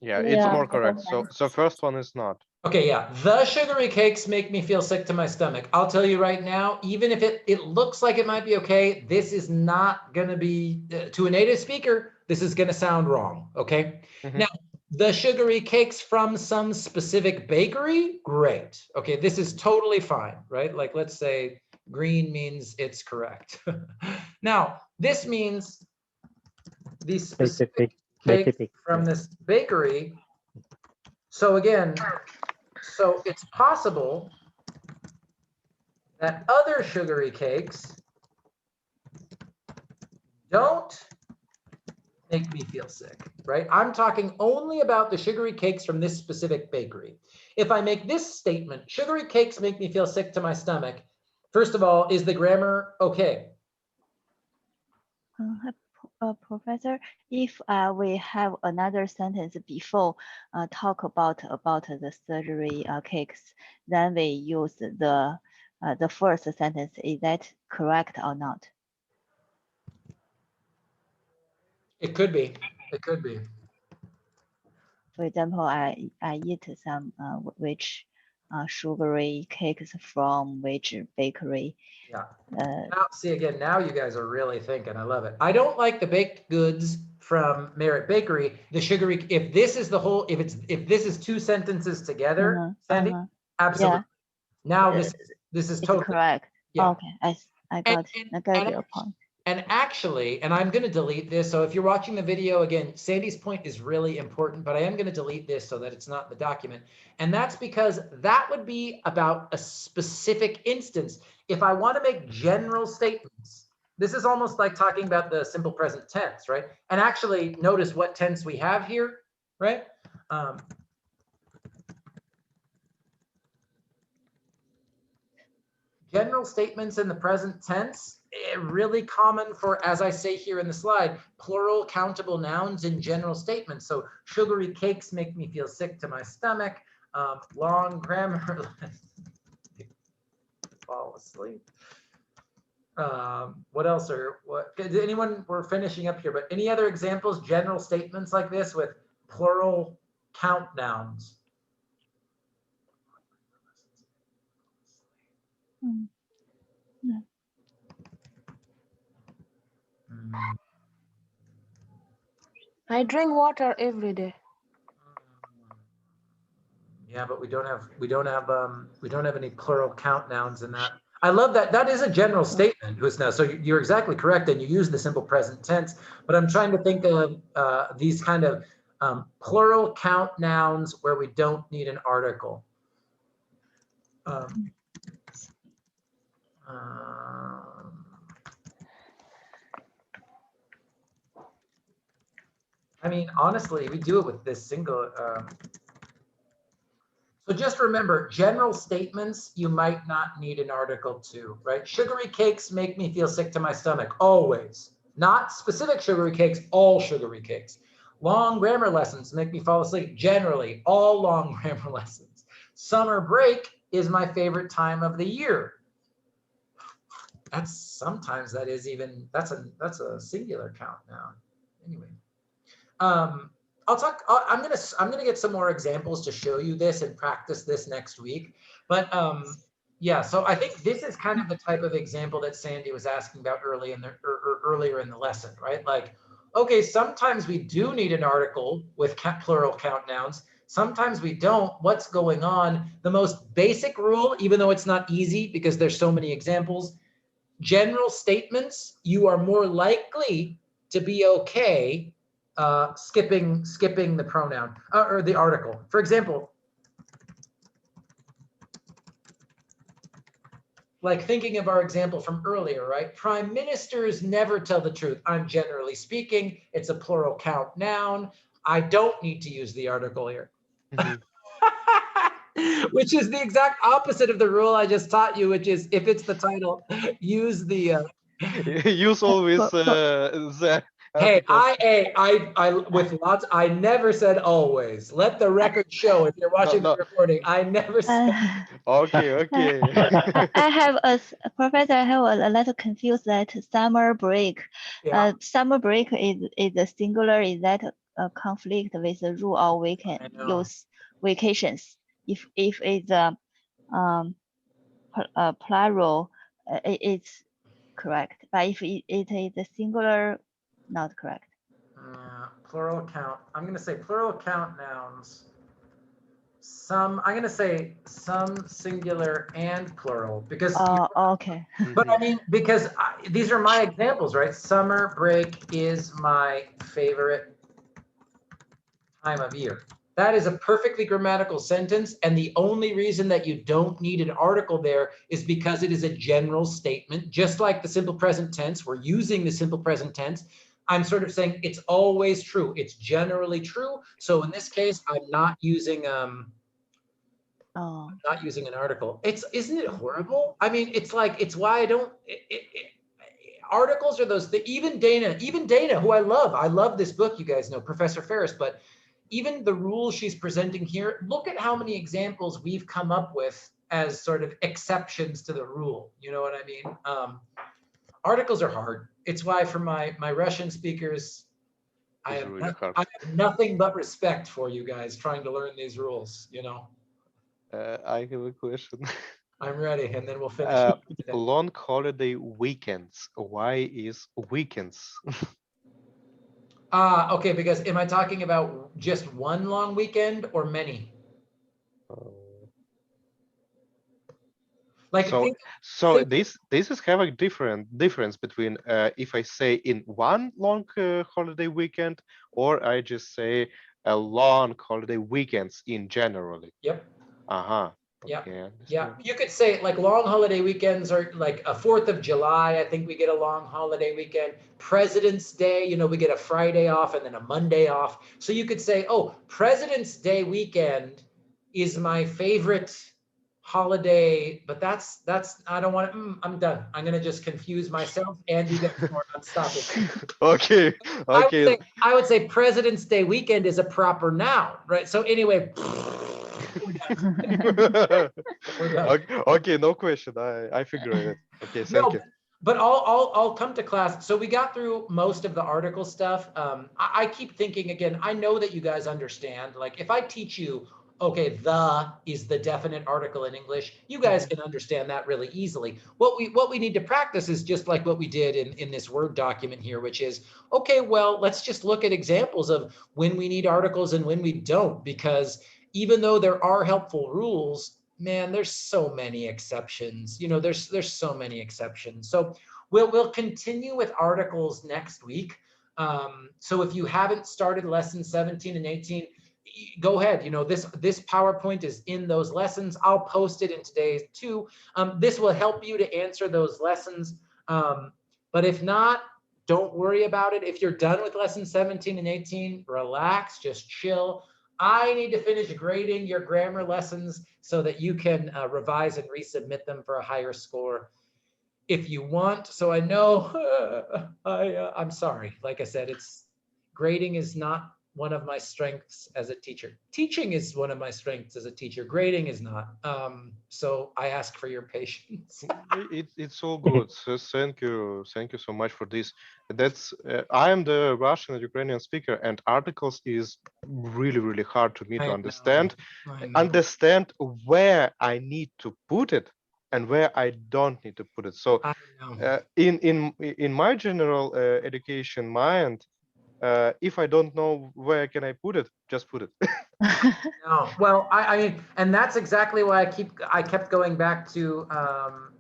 Yeah, it's more correct. So first one is not. Okay, yeah. The sugary cakes make me feel sick to my stomach. I'll tell you right now, even if it looks like it might be okay, this is not going to be, to a native speaker, this is going to sound wrong, okay? Now, the sugary cakes from some specific bakery, great. Okay, this is totally fine, right? Like, let's say green means it's correct. Now, this means these specific cakes from this bakery. So again, so it's possible that other sugary cakes don't make me feel sick, right? I'm talking only about the sugary cakes from this specific bakery. If I make this statement, sugary cakes make me feel sick to my stomach, first of all, is the grammar okay? Professor, if we have another sentence before talk about the surgery cakes, then we use the first sentence. Is that correct or not? It could be. It could be. For example, I eat some which sugary cakes from which bakery. Yeah. Now, see again, now you guys are really thinking. I love it. I don't like the baked goods from Merit Bakery. The sugary, if this is the whole, if this is two sentences together, Sandy, absolutely. Yeah. Now this is totally correct. Yeah. Okay, I got your point. And actually, and I'm going to delete this. So if you're watching the video again, Sandy's point is really important, but I am going to delete this so that it's not in the document. And that's because that would be about a specific instance. If I want to make general statements, this is almost like talking about the simple present tense, right? And actually notice what tense we have here, right? General statements in the present tense, really common for, as I say here in the slide, plural countable nouns in general statements. So sugary cakes make me feel sick to my stomach. Long grammar, fall asleep. What else did anyone, we're finishing up here, but any other examples, general statements like this with plural count nouns? I drink water every day. Yeah, but we don't have any plural count nouns in that. I love that. That is a general statement, Husna. So you're exactly correct, and you use the simple present tense. But I'm trying to think of these kind of plural count nouns where we don't need an article. I mean, honestly, we do it with this single. So just remember, general statements, you might not need an article to, right? Sugary cakes make me feel sick to my stomach, always. Not specific sugary cakes, all sugary cakes. Long grammar lessons make me fall asleep, generally, all long grammar lessons. Summer break is my favorite time of the year. That's sometimes that is even, that's a singular count now. Anyway. I'm gonna get some more examples to show you this and practice this next week. But yeah, so I think this is kind of the type of example that Sandy was asking about earlier in the lesson, right? Like okay, sometimes we do need an article with plural count nouns. Sometimes we don't. What's going on? The most basic rule, even though it's not easy because there's so many examples, general statements, you are more likely to be okay skipping the pronoun or the article. For example, like thinking of our example from earlier, right? Prime ministers never tell the truth. I'm generally speaking. It's a plural count noun. I don't need to use the article here. Which is the exact opposite of the rule I just taught you, which is if it's the title, use the use always the Hey, article. I with lots, I never said always. Let the record show if you're watching the recording, I never said. Okay, okay. I have professor. I have a little confused that summer break. Yeah. Summer break is a singular. Is that a conflict with the rule, or we can use vacations? If it's plural, it's correct. But if it is a singular, not correct. Plural count. I'm going to say plural count nouns. Some, I'm going to say some singular and plural because. Okay. But I mean, because these are my examples, right? Summer break is my favorite time of year. That is a perfectly grammatical sentence. And the only reason that you don't need an article there is because it is a general statement, just like the simple present tense. We're using the simple present tense. I'm sort of saying it's always true. It's generally true. So in this case, I'm not using not using an article. Isn't it horrible? I mean, it's like, it's why I don't, articles are those, even Dana, who I love this book, you guys know, Professor Ferris, but even the rules she's presenting here, look at how many examples we've come up with as sort of exceptions to the rule. You know what I mean? Articles are hard. It's why for my Russian speakers, I have nothing but respect for you guys trying to learn these rules, you know? I have a question. I'm ready, and then we'll finish. Long holiday weekends. Why is weekends? Okay, because am I talking about just one long weekend or many? Like so this is have a difference between if I say in one long holiday weekend or I just say a long holiday weekends in generally. Yep. Yeah. Okay, yeah. You could say like long holiday weekends are like a 4th of July. I think we get a long holiday weekend. President's Day, you know, we get a Friday off and then a Monday off. So you could say, oh, President's Day weekend is my favorite holiday, but that's I don't want to, I'm done. I'm going to just confuse myself and you guys more. I'm stopping. Okay. I would say President's Day weekend is a proper noun, right? So anyway, okay, no question. I figured it. Okay, thank you. But I'll come to class. So we got through most of the article stuff. I keep thinking again, I know that you guys understand. Like if I teach you, okay, the is the definite article in English, you guys can understand that really easily. What we need to practice is just like what we did in this Word document here, which is, okay, well, let's just look at examples of when we need articles and when we don't, because even though there are helpful rules, man, there's so many exceptions. You know, there's so many exceptions. So we'll continue with articles next week. So if you haven't started lesson 17 and 18, go ahead. You know, this PowerPoint is in those lessons. I'll post it in today's too. This will help you to answer those lessons. But if not, don't worry about it. If you're done with lesson 17 and 18, relax, just chill. I need to finish grading your grammar lessons so that you can revise and resubmit them for a higher score if you want. So I know I'm sorry. Like I said, grading is not one of my strengths as a teacher. Teaching is one of my strengths as a teacher. Grading is not. So I ask for your patience. It's all good. So thank you so much for this. That's I am the Russian and Ukrainian speaker, and articles is really hard to me to understand. Understand where I need to put it and where I don't need to put it. So in my general education mind, If I don't know where can I put it, just put it. No, well, I mean, and that's exactly why I kept going back to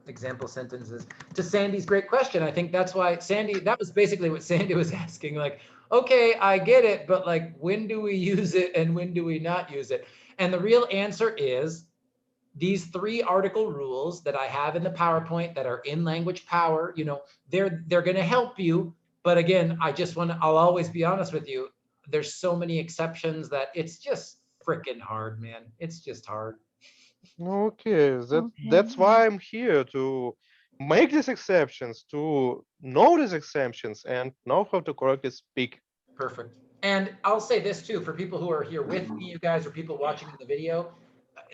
example sentences to Sandy's great question. I think that's why Sandy, that was basically what Sandy was asking. Like, okay, I get it, but like, when do we use it and when do we not use it? And the real answer is these 3 article rules that I have in the PowerPoint that are in language power. You know, they're going to help you. But again, I'll always be honest with you. There's so many exceptions that it's just freaking hard, man. It's just hard. Okay, that's why I'm here, to make these exceptions, to know these exceptions and know how to correctly speak. Perfect. And I'll say this too, for people who are here with me, you guys, or people watching the video,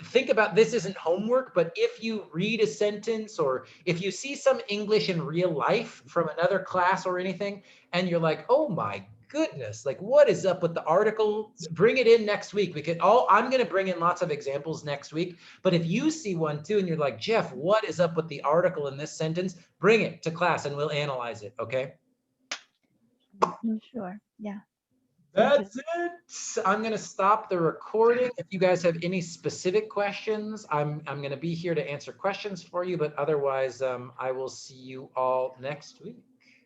think about, this isn't homework, but if you read a sentence or if you see some English in real life from another class or anything, and you're like, oh my goodness, like what is up with the article? Bring it in next week. I'm going to bring in lots of examples next week. But if you see one too, and you're like, Jeff, what is up with the article in this sentence? Bring it to class and we'll analyze it. Okay. Sure. Yeah. That's it. I'm going to stop the recording. If you guys have any specific questions, I'm going to be here to answer questions for you, but otherwise, I will see you all next week.